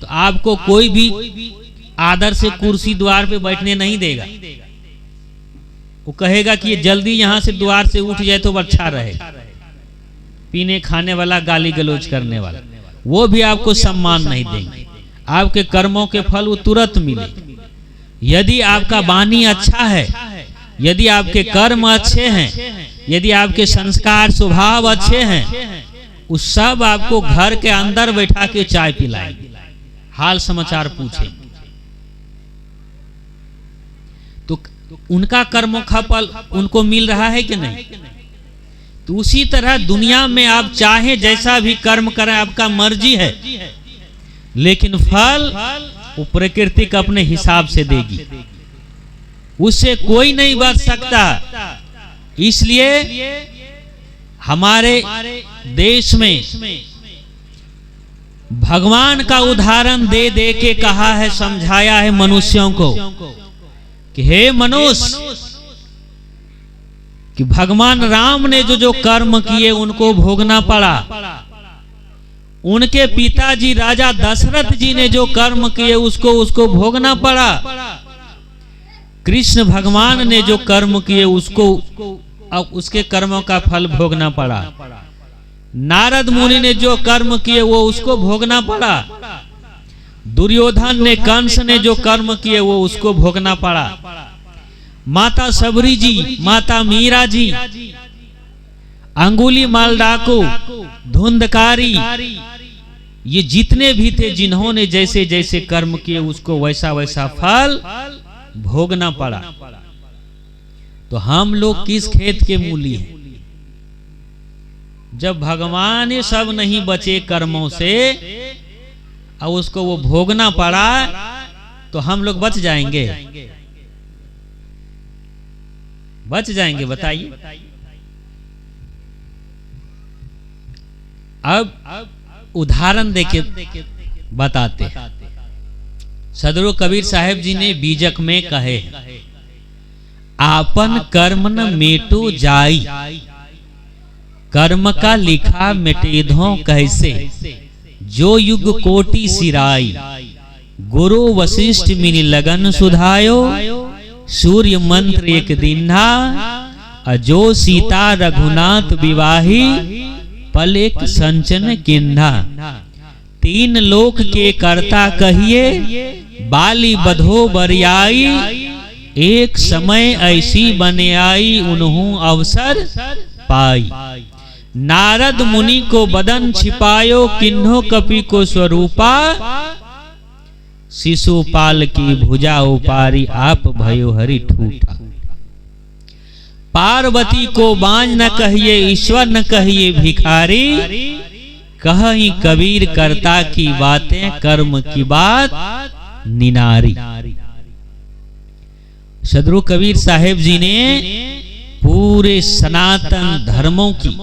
Speaker 1: तो आपको कोई भी आदर से कुर्सी द्वार पे बैठने नहीं देगा। वो कहेगा कि ये जल्दी यहाँ से द्वार से उठ जाए तो अच्छा रहेगा। पीने खाने वाला, गाली गलौज करने वाला, वो भी आपको सम्मान नहीं देंगे। आपके कर्मों के फल वो तुरंत मिले। यदि आपका वाणी अच्छा है, यदि आपके कर्म अच्छे हैं, यदि आपके संस्कार स्वभाव अच्छे हैं, उस सब आपको घर के अंदर बैठा के चाय पिलाएंगे, हाल समाचार पूछेंगे। तो उनका कर्मों का फल उनको मिल रहा है कि नहीं? तो उसी तरह दुनिया में आप चाहे जैसा भी कर्म करें, आपका मर्जी है, लेकिन फल वो प्रकृति का अपने हिसाब से देगी, उससे कोई नहीं बच सकता। इसलिए हमारे देश में भगवान का उदाहरण दे दे के कहा है, समझाया है मनुष्यों को कि हे मनुष्य, कि भगवान राम ने जो कर्म किए उनको भोगना पड़ा। उनके पिताजी राजा दशरथ जी ने जो कर्म किए उसको भोगना पड़ा। कृष्ण भगवान ने जो कर्म किए उसको अब उसके कर्मों का फल भोगना पड़ा। नारद मुनि ने जो कर्म किए वो उसको भोगना पड़ा। दुर्योधन ने, कंस ने जो कर्म किए वो उसको भोगना पड़ा। माता सबरी जी, माता मीरा जी, अंगुली माल डाकू, धुंधकारी, ये जितने भी थे जिन्होंने जैसे जैसे कर्म किए उसको वैसा वैसा फल भोगना पड़ा। तो हम लोग किस खेत के मूली हैं? जब भगवान ये सब नहीं बचे कर्मों से और उसको वो भोगना पड़ा तो हम लोग बच जाएंगे? बच जाएंगे? बताइए। अब उदाहरण देके बताते हैं। सदगुरु कबीर साहब जी ने बीजक में कहे, आपन कर्म न मेटो जाई, कर्म का लिखा मिटेधो कैसे, जो युग कोटि सिराई, गुरु वशिष्ठ मिनि लगन सुधायो, सूर्य मंत्र एक दिन्हा, अजो सीता रघुनाथ विवाही, पल एक संचन किन्हा, तीन लोक के कर्ता कहिए, बाली बधो बरियाई, एक समय ऐसी बने आई, उन्हों अवसर पाई, नारद मुनि को बदन छिपायो, किन्हो कपि को स्वरूपा, शिशुपाल की भुजा उपारी, आप भयो हरि ठूठा, पार्वती को बांझ न कहिए, ईश्वर न कहिए भिखारी, कहीं कबीर कर्ता की बातें, कर्म की बात निनारी। सदगुरु कबीर साहेब जी ने पूरे सनातन धर्मों की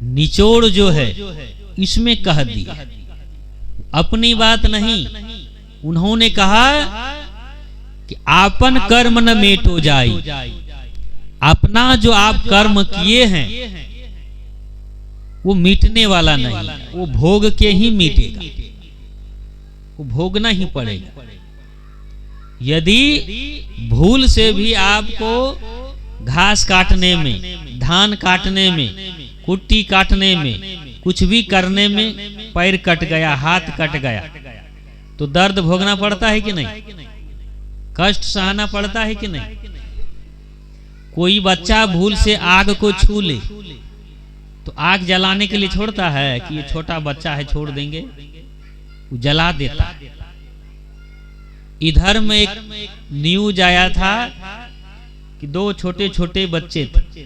Speaker 1: निचोड़ जो है इसमें कह दिया। अपनी बात नहीं, उन्होंने कहा कि आपन कर्म न मेटो जाई, अपना जो आप कर्म किए हैं वो मिटने वाला नहीं, वो भोग के ही मिटेगा, वो भोगना ही पड़ेगा। यदि भूल से भी आपको घास काटने में, धान काटने में, कुट्टी काटने में, कुछ भी करने में पैर कट गया, हाथ कट गया, तो दर्द भोगना पड़ता है कि नहीं? कष्ट सहना पड़ता है कि नहीं? कोई बच्चा भूल से आग को छू ले तो आग जलाने के लिए छोड़ता है कि ये छोटा बच्चा है छोड़ देंगे? वो जला देता है। इधर में एक न्यूज आया था कि दो छोटे छोटे बच्चे थे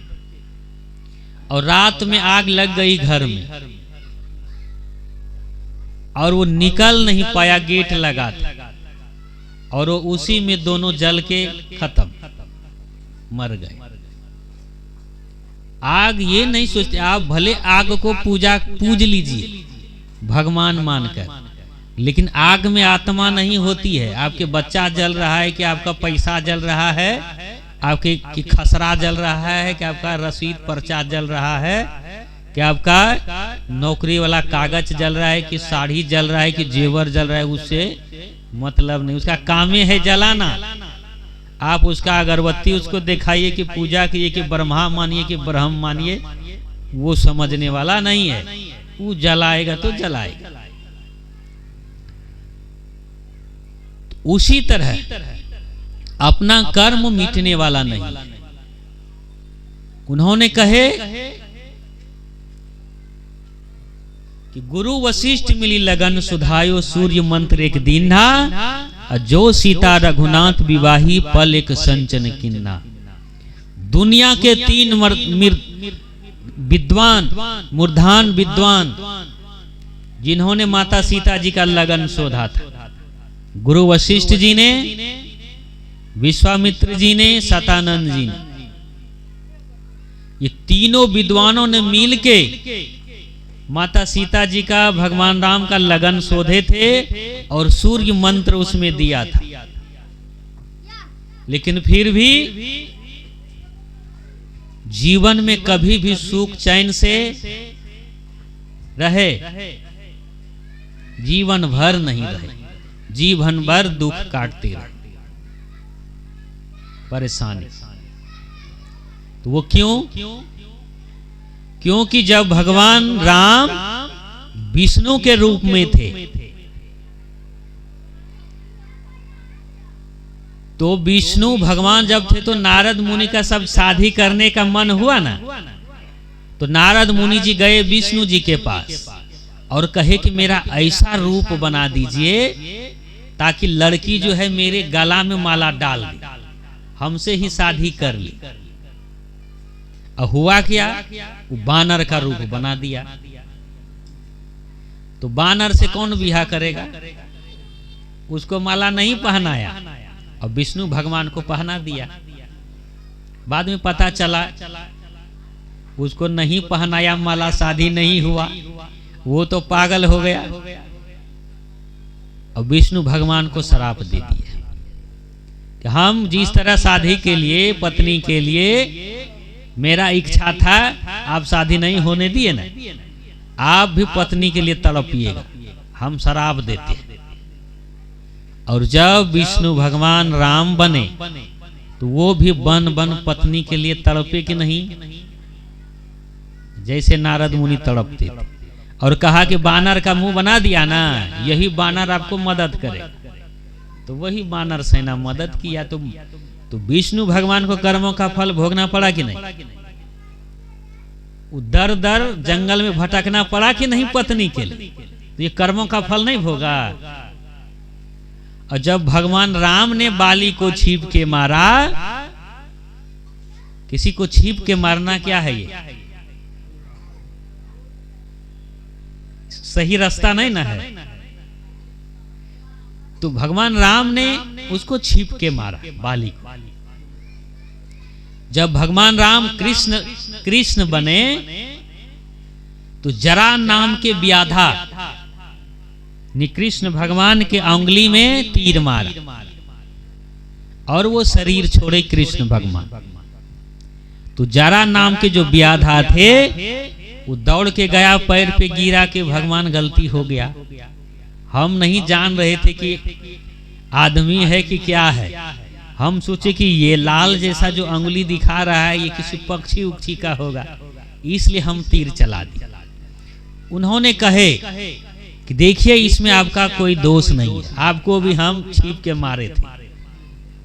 Speaker 1: और रात में आग लग गई घर में और वो निकल नहीं पाया, गेट लगा था और वो उसी में दोनों जल के खत्म, मर गए। आग ये नहीं सोचते, आप भले आग को पूज लीजिए भगवान मानकर, लेकिन आग में आत्मा नहीं होती है। आपके बच्चा जल रहा है कि आपका पैसा जल रहा है, आपके कि खसरा जल रहा है, कि आपका रसीद पर्चा जल रहा है, कि आपका नौकरी वाला कागज जल रहा है, कि साड़ी जल रहा है, कि जेवर जल रहा है, उससे मतलब नहीं। उसका काम है जलाना। आप उसका अगरबत्ती उसको दिखाइए कि पूजा कीजिए, कि ब्रह्मा मानिए, कि ब्रह्म मानिए, वो समझने वाला नहीं है। वो जलाएगा तो जलाएगा। उसी तरह अपना कर्म मिटने वाला नहीं। उन्होंने कहे कि गुरु वशिष्ठ मिली लगन सुधायो, सूर्य मंत्र एक दीन्हा, जो सीता रघुनाथ विवाही, पल एक संचन किन्ना। दुनिया के तीन विद्वान, मूर्धान विद्वान, जिन्होंने माता सीता जी का लगन शोधा था, गुरु वशिष्ठ जी ने, विश्वामित्र जी ने, शतानंद जी ने, ये तीनों विद्वानों ने मिलके माता सीता जी का, भगवान राम का लगन शोधे थे और सूर्य मंत्र उसमें दिया था। लेकिन फिर भी जीवन में कभी भी सुख चैन से रहे, जीवन भर नहीं रहे, जीवन भर दुख काटते रहे। परेशानी। तो वो क्यों? क्योंकि जब भगवान राम विष्णु के रूप में थे तो विष्णु भगवान जब थे तो नारद मुनि का सब शादी करने का मन हुआ ना, तो नारद मुनि जी गए विष्णु जी के पास और कहे कि मेरा ऐसा रूप बना दीजिए ताकि लड़की जो है मेरे गला में माला डाल दे, हमसे ही शादी कर ली। और हुआ क्या? वो बानर का रूप बना दिया। तो बानर से कौन विवाह करेगा? उसको माला नहीं पहनाया और विष्णु भगवान को पहना दिया। बाद में पता चला उसको नहीं पहनाया माला, शादी नहीं हुआ, वो तो पागल हो गया और विष्णु भगवान को श्राप दे दिया कि हम जिस तरह शादी के लिए, पत्नी के लिए मेरा इच्छा था, आप शादी नहीं होने दिए ना, आप भी पत्नी के लिए तड़पिएगा, हम श्राप देते हैं। और जब विष्णु भगवान राम बने तो वो भी बन बन पत्नी के लिए तड़पे कि नहीं, जैसे नारद मुनि तड़पते थे। और कहा कि बानर का मुंह बना दिया ना, यही बानर आपको मदद करे। तो वही बानर सेना मदद किया। तो विष्णु भगवान को कर्मों का फल भोगना पड़ा कि नहीं? दर दर जंगल में भटकना पड़ा कि नहीं पत्नी के लिए? तो ये कर्मों का फल नहीं भोगा। और जब भगवान राम ने बाली को छीप के मारा, किसी को छीप के मारना क्या है? ये सही रास्ता नहीं ना है। तो भगवान राम ने उसको छीप के मारा बाली को। जब भगवान राम कृष्ण बने तो जरा नाम के व्याधा ने कृष्ण भगवान के अंगुली में तीर मारा और वो शरीर छोड़े कृष्ण भगवान। तो जरा नाम के जो व्याधा थे वो दौड़ के गया, पैर पे गिरा के भगवान गलती हो गया, हम नहीं जान रहे थे कि आदमी है कि क्या है। हम सोचे कि ये लाल जैसा जो अंगुली दिखा रहा है ये किसी पक्षी उक्षी का होगा, इसलिए हम तीर चला दिया। उन्होंने कहे कि देखिए इसमें आपका कोई दोष नहीं है, आपको भी हम छीप के मारे थे,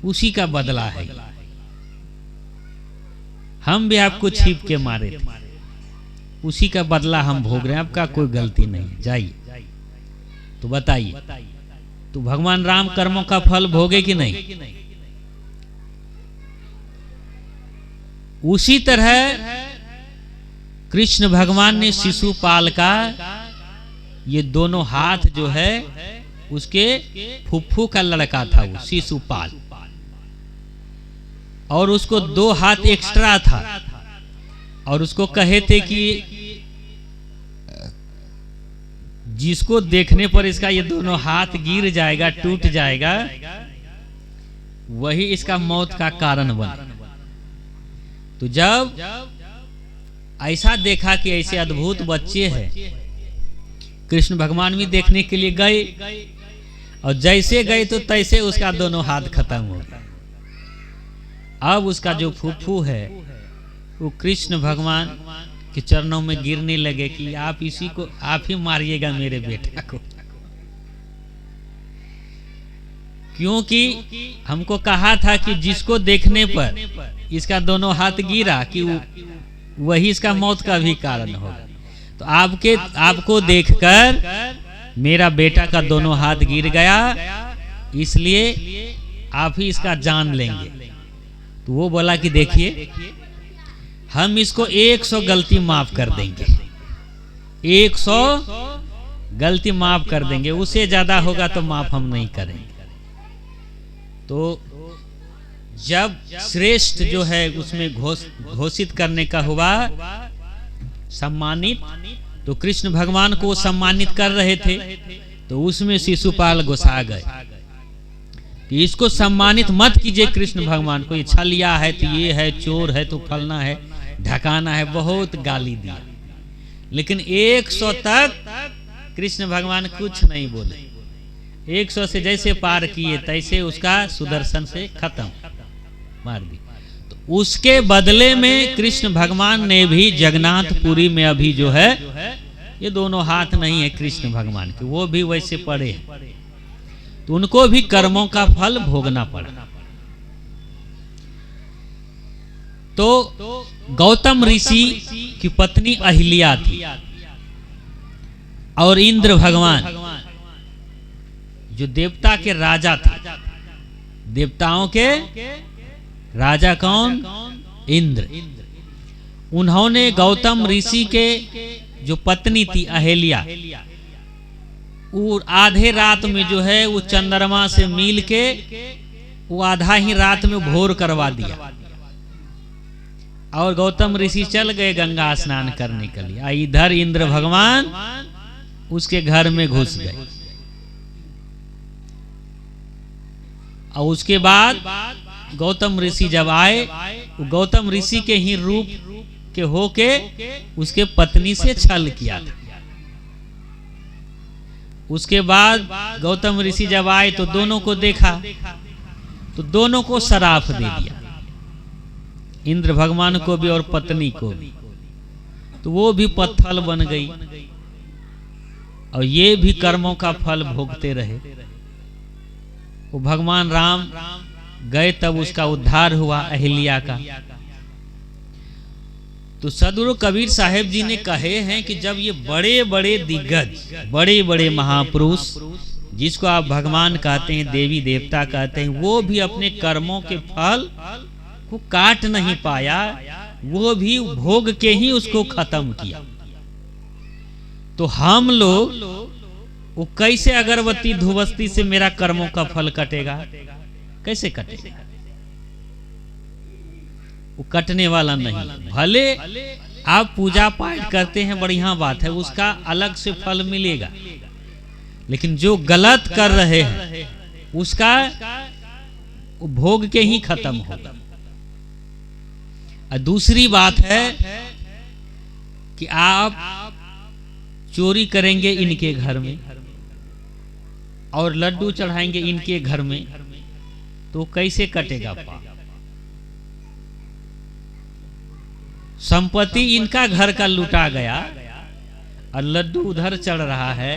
Speaker 1: उसी का बदला है, हम भी आपको छीप के मारे थे, उसी का बदला हम भोग रहे हैं, आपका कोई गलती नहीं है, जाइए। तो बताइए, तो भगवान राम कर्मों का फल भोगे कि नहीं? उसी तरह कृष्ण भगवान ने शिशुपाल का ये दोनों हाथ जो है उसके फुफ्फू का लड़का था वो शिशुपाल, और उसको 2 हाथ एक्स्ट्रा था और उसको कहे थे कि जिसको देखने पर इसका ये दोनों हाथ गिर जाएगा, टूट जाएगा, वही इसका मौत का कारण बने। तो जब ऐसा देखा कि ऐसे अद्भुत बच्चे हैं, कृष्ण भगवान भी देखने के लिए गए और जैसे गए तो तैसे उसका दोनों हाथ खत्म हो गए। अब उसका जो फुफ्फू है वो कृष्ण भगवान के चरणों में गिरने लगे कि आप इसी को, आप ही मारिएगा मेरे बेटा को, क्योंकि हमको कहा था कि जिसको देखने पर इसका दोनों हाथ गिरा कि वही इसका मौत का भी कारण होगा। तो आपको देखकर मेरा बेटा का दोनों हाथ गिर गया, इसलिए आप ही इसका जान लेंगे। तो वो बोला कि देखिए हम इसको 100 गलती माफ कर देंगे, 100 गलती माफ कर देंगे, उससे ज्यादा होगा तो माफ हम नहीं करेंगे। तो जब श्रेष्ठ जो है उसमें घोषित करने का हुआ सम्मानित, तो कृष्ण भगवान को सम्मानित कर रहे थे, तो उसमें शिशुपाल घुसा गए कि इसको सम्मानित मत कीजिए कृष्ण भगवान को, ये छलिया है तो ये है, चोर है तो फलना है, ढकाना है, बहुत गाली दिया। लेकिन 100 तक कृष्ण भगवान कुछ नहीं बोले। 100 से जैसे पार किए तैसे उसका सुदर्शन से खत्म। मार दी। तो उसके बदले में कृष्ण भगवान ने भी जगन्नाथपुरी में अभी जो है, ये दोनों हाथ नहीं है कृष्ण भगवान के, वो भी वैसे पड़े हैं, तो उनको भी कर्मों का फल भोगना पड़ा। तो गौतम ऋषि की पत्नी अहिल्या थी और इंद्र भगवान जो देवता के राजा थे, देवताओं के राजा कौन? इंद्र। उन्होंने गौतम ऋषि के जो पत्नी थी अहिल्या, वो आधे रात में जो है वो चंद्रमा से मिल के वो आधा ही रात में भोर करवा दिया और गौतम ऋषि चल गए गंगा स्नान करने के लिए। इधर इंद्र भगवान उसके घर में घुस गए और उसके बाद गौतम ऋषि जब आए, वो गौतम ऋषि के ही रूप के होके उसके पत्नी से छल किया था। उसके बाद गौतम ऋषि जब आए तो दोनों को देखा, तो दोनों को श्राप दे दिया, इंद्र भगवान को भी और पत्नी को भी। तो वो भी पत्थर बन गई और ये भी कर्मों का फल भोगते रहे। वो भगवान राम गए तब उसका उद्धार हुआ अहिल्या का। तो सदगुरु कबीर साहेब जी ने कहे हैं कि जब ये बड़े बड़े दिग्गज, बड़े बड़े महापुरुष, जिसको आप भगवान कहते हैं, देवी देवता कहते हैं, वो भी अपने कर्मों के फल को काट नहीं पाया, वो भी भोग के ही उसको खत्म किया। तो हम लोग वो कैसे अगरबत्ती धूपबत्ती से मेरा कर्मों का फल कटेगा? कैसे कटेगा? वो कटने वाला नहीं। भले आप पूजा पाठ करते हैं, बढ़िया बात है, उसका अलग से फल मिलेगा, लेकिन जो गलत कर रहे हैं उसका भोग के ही खत्म होगा। और दूसरी बात है कि आप चोरी करेंगे इनके घर में और लड्डू चढ़ाएंगे इनके घर में, तो कैसे कटेगा पाप? संपत्ति इनका घर का लूटा गया और लड्डू उधर चढ़ रहा है,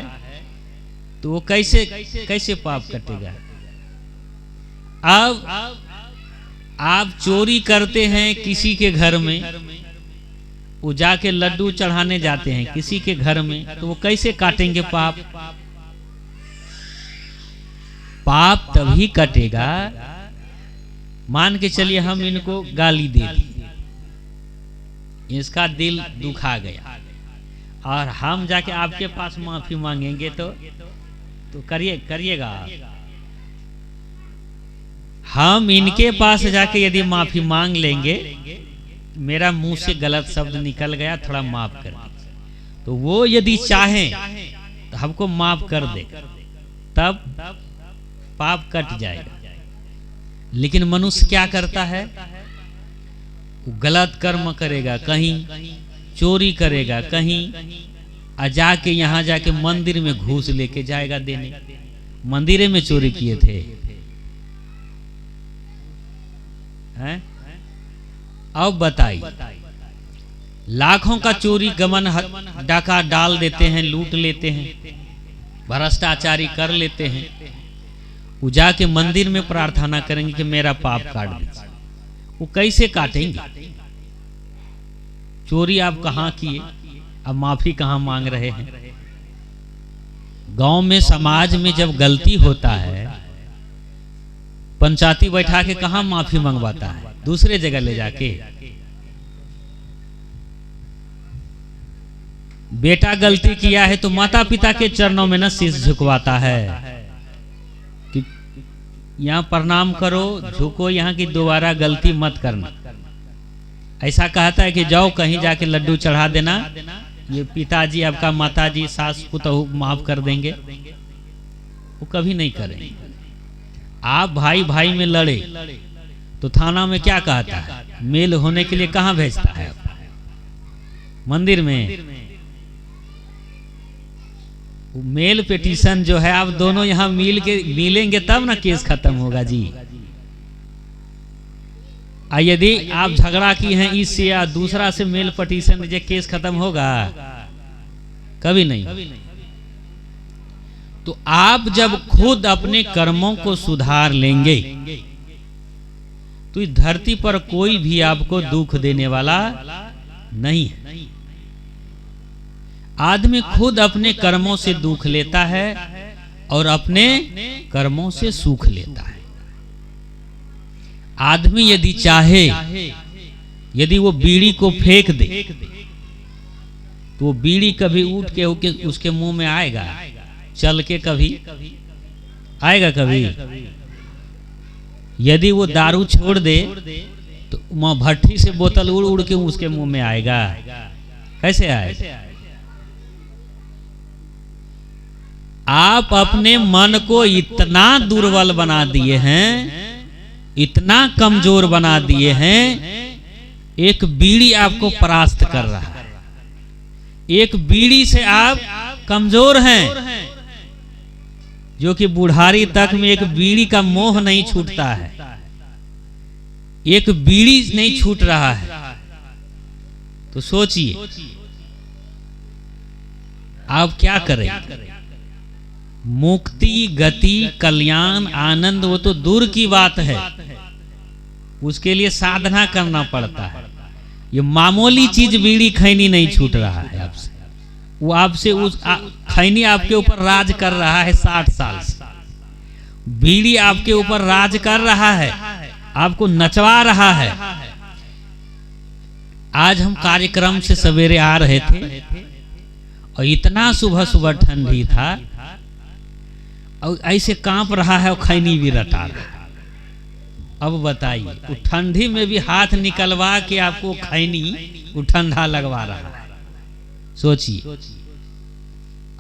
Speaker 1: तो वो कैसे कैसे पाप कटेगा? अब आप चोरी करते हैं किसी के घर में, वो जाके लड्डू चढ़ाने जाते हैं किसी के घर में, तो वो कैसे काटेंगे पाप? पाप तभी कटेगा, मान के चलिए हम इनको गाली दे दी, इसका दिल दुखा गया और हम जाके आपके पास माफी मांगेंगे तो करिएगा आप? हम इनके पास जाके यदि माफी मांग लेंगे, मेरा मुंह से गलत शब्द निकल गया, थोड़ा माफ कर, तो वो यदि चाहें तो हमको माफ कर दे, तब पाप कट जाएगा। लेकिन मनुष्य क्या करता है? गलत कर्म करेगा, कहीं चोरी करेगा, कहीं जाके यहाँ जाके मंदिर में घूस लेके जाएगा देने। मंदिर में चोरी किए थे हैं? अब बताइए, लाखों का चोरी गमन डाका डाल देते हैं, लूट लेते हैं, भ्रष्टाचारी कर लेते हैं, वो जाके मंदिर में प्रार्थना करेंगे कि मेरा पाप काट दे। वो कैसे काटेंगे? चोरी आप कहाँ किए, अब माफी कहाँ मांग रहे हैं? गांव में समाज में जब गलती होता है, पंचायती बैठा के कहाँ माफी मंगवाता है? दूसरे जगह ले जाके। बेटा गलती किया है तो माता पिता के चरणों में न शीश झुकवाता है कि यहाँ प्रणाम करो, झुको यहाँ की दोबारा गलती मत करना। ऐसा कहता है कि जाओ कहीं जाके लड्डू चढ़ा देना, ये पिताजी आपका माताजी सास पुतहू माफ कर देंगे। वो कभी नहीं करेंगे। आप भाई भाई में लड़े तो थाना में क्या कहता है? मेल होने के लिए कहाँ भेजता है? मंदिर में। मेल पिटीशन जो है, आप दोनों यहाँ मिलेंगे तब ना केस खत्म होगा जी। यदि आप झगड़ा की हैं इससे या दूसरा से मेल पटीशन जे केस खत्म होगा? कभी नहीं। तो आप जब खुद अपने कर्मों को सुधार लेंगे तो इस धरती पर कोई भी आपको दुख देने वाला नहीं है। आदमी खुद अपने कर्मों से दुख लेता है और अपने कर्मों से सुख लेता है। आदमी यदि चाहे, यदि वो बीड़ी को फेंक दे तो वो बीड़ी कभी उठ के उसके मुंह में आएगा? चल के कभी आएगा? कभी? यदि वो दारू छोड़ दे तो वहां भट्टी से बोतल उड़ उड़ के उसके मुंह में आएगा? कैसे आएगा? आप अपने मन को इतना दुर्बल बना दिए हैं, इतना कमजोर बना दिए हैं, एक बीड़ी आपको परास्त कर रहा है। एक बीड़ी से आप कमजोर हैं, जो कि बुढ़ारी तक में एक बीड़ी का मोह नहीं छूटता है। एक बीड़ी नहीं छूट रहा है। तो सोचिए आप क्या करें? मुक्ति, गति, कल्याण, आनंद वो तो दूर की बात है, उसके लिए साधना करना पड़ता है। ये मामूली चीज बीड़ी खैनी नहीं छूट रहा है आपसे। वो आपसे उस खैनी आपके ऊपर राज कर रहा है 60 साल से। बीड़ी आपके ऊपर राज कर रहा है, आपको नचवा रहा है। आज हम कार्यक्रम से सवेरे आ रहे थे और इतना सुबह सुबह ठंडी था और ऐसे कांप रहा है और खैनी भी रटा रहा है। अब बताइए, वो ठंडी में भी हाथ निकलवा के आपको खैनी वो ठंडा लगवा रहा है। सोचिए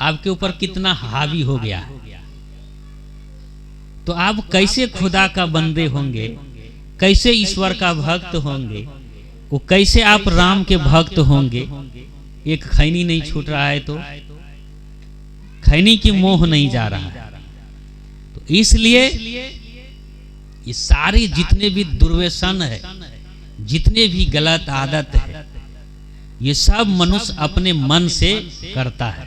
Speaker 1: आपके ऊपर कितना हावी हो गया है। तो आप कैसे खुदा का बंदे होंगे, कैसे ईश्वर का भक्त होंगे, वो कैसे आप राम के भक्त होंगे? एक खैनी नहीं छूट रहा है तो खैनी की मोह नहीं जा रहा है। तो इसलिए ये सारी जितने भी दुर्व्यसन है, जितने भी गलत आदत है, ये सब मनुष्य अपने मन से करता है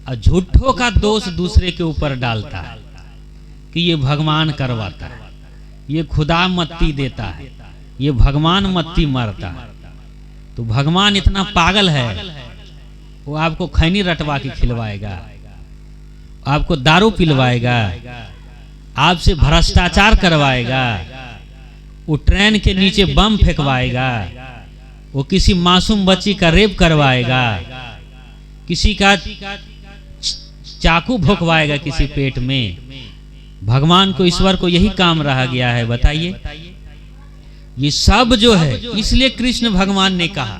Speaker 1: और झूठों का दोष दूसरे के ऊपर डालता है कि ये भगवान करवाता है, ये खुदा मत्ती देता है, ये भगवान मत्ती मारता है। तो भगवान इतना पागल है, वो आपको खैनी रटवा के खिलवाएगा, आपको दारू पिलवाएगा, आपसे भ्रष्टाचार करवाएगा, वो ट्रेन के नीचे बम फेंकवाएगा, वो किसी मासूम बच्ची का रेप करवाएगा, किसी का चाकू भोंकवाएगा किसी पेट में। भगवान को, ईश्वर को यही काम रहा गया है। बताइए, ये सब जो है, इसलिए कृष्ण भगवान ने कहा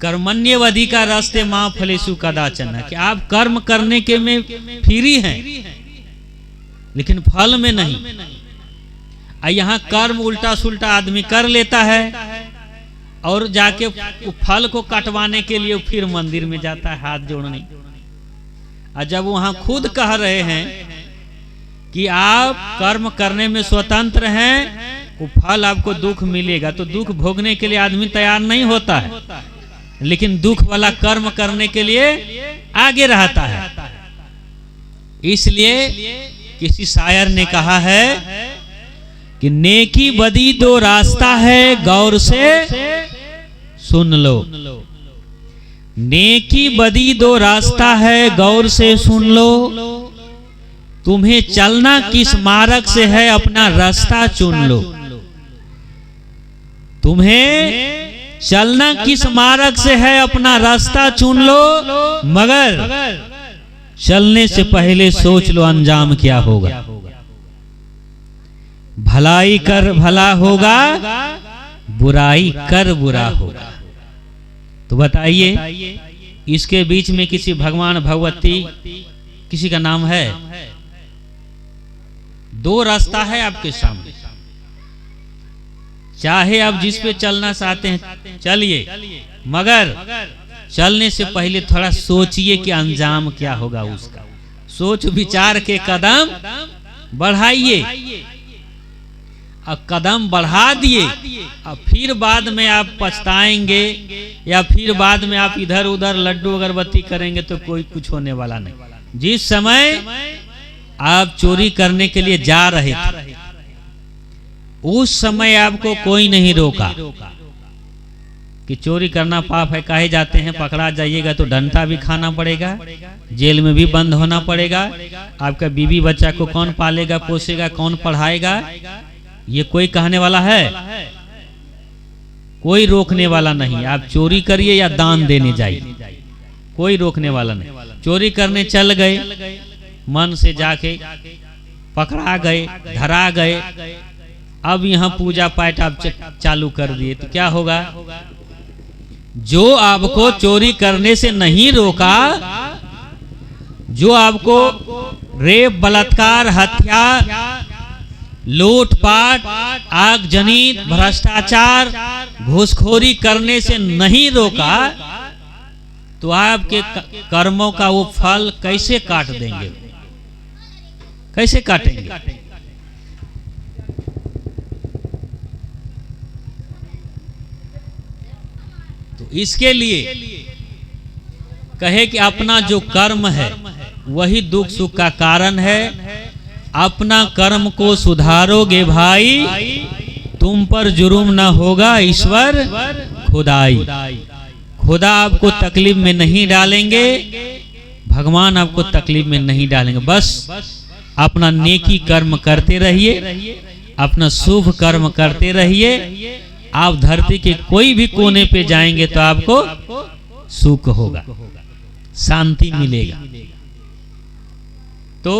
Speaker 1: कर्मण्येवाधिकार का रास्ते मां फलेषु कदाचन, कि आप कर्म करने के में फ्री हैं लेकिन फल में नहीं। यहाँ कर्म उल्टा सुल्टा आदमी कर लेता है और जाके फल को कटवाने के लिए फिर मंदिर में जाता है हाथ जोड़ने। और जब वहां खुद कह रहे हैं कि आप कर्म करने में स्वतंत्र हैं, वो फल आपको दुख मिलेगा, तो दुख भोगने के लिए आदमी तैयार नहीं होता है, लेकिन दुख वाला कर्म करने के लिए आगे रहता है। इसलिए किसी शायर ने कहा है कि नेकी बदी दो रास्ता है, गौर से सुन लो। नेकी बदी दो रास्ता है, गौर से सुन लो। तुम्हें चलना किस मार्ग से है, अपना रास्ता चुन लो। तुम्हें चलना किस मार्ग से है, अपना रास्ता चुन लो, मगर चलने से पहले सोच लो अंजाम क्या होगा। भलाई कर भला होगा, बुराई कर बुरा होगा। तो बताइए, इसके बीच में किसी भगवान भगवती किसी का नाम है? दो रास्ता है आपके सामने, चाहे आप जिस पे चलना चाहते हैं चलिए, मगर चलने से पहले थोड़ा सोचिए कि अंजाम क्या होगा उसका। सोच विचार के कदम बढ़ाइए। और कदम बढ़ा दिए और फिर बाद में आप पछताएंगे या फिर बाद में आप इधर उधर लड्डू अगरबत्ती करेंगे तो कोई कुछ होने वाला नहीं। जिस समय आप चोरी करने के लिए जा रहे थे उस समय आपको कोई नहीं रोका कि चोरी करना पाप है, कहे जाते हैं पकड़ा जाइएगा तो डंडा भी खाना पड़ेगा, जेल में भी बंद होना पड़ेगा, आपका बीवी बच्चा को कौन पालेगा पोसेगा, कौन पढ़ाएगा, ये कोई कहने वाला है? कोई रोकने वाला नहीं। आप चोरी करिए या दान देने जाइए, कोई रोकने वाला नहीं। चोरी करने चल गए, मन से जाके पकड़ा गए, धरा गए, अब यहाँ पूजा पाठ आप चालू कर दिए तो क्या होगा? जो आपको चोरी करने से नहीं रोका, जो आपको रेप, बलात्कार, हत्या, लूटपाट, आगजनी, भ्रष्टाचार, घूसखोरी करने से नहीं रोका, तो आपके कर्मों का वो फल कैसे काट देंगे? कैसे काटेंगे? तो इसके लिए कहे कि अपना जो कर्म है वही दुख सुख का कारण है। अपना कर्म को सुधारोगे भाई, तुम पर जुर्म न होगा ईश्वर खुदाई। खुदा आपको तकलीफ में नहीं डालेंगे, भगवान आपको तकलीफ में नहीं डालेंगे। बस अपना नेकी कर्म करते रहिए, अपना शुभ कर्म करते रहिए। आप धरती के कोई भी कोने पे जाएंगे तो आपको सुख होगा, शांति मिलेगा। तो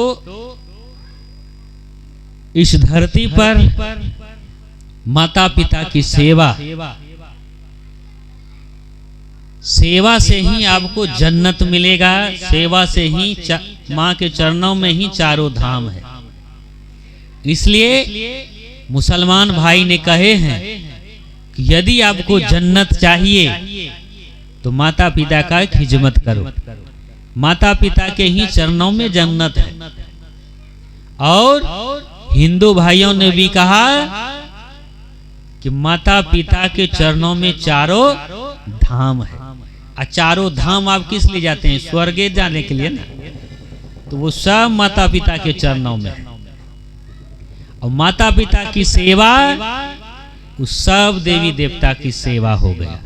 Speaker 1: इस धरती पर माता पिता की सेवा से ही आपको जन्नत मिलेगा। सेवा से ही माँ के चरणों में ही चारों धाम है। इसलिए मुसलमान भाई ने कहे हैं कि यदि आपको जन्नत चाहिए तो माता पिता का खिदमत करो। माता पिता के ही चरणों में जन्नत है। और हिंदू भाइयों ने भी कहा कि माता पिता के चरणों में चारों धाम है। चारों धाम आप किस लिए जाते हैं? स्वर्गे जाने के लिए ना। तो वो सब माता पिता के चरणों में है। और माता पिता की सेवा उस सब देवी देवता की सेवा हो गया।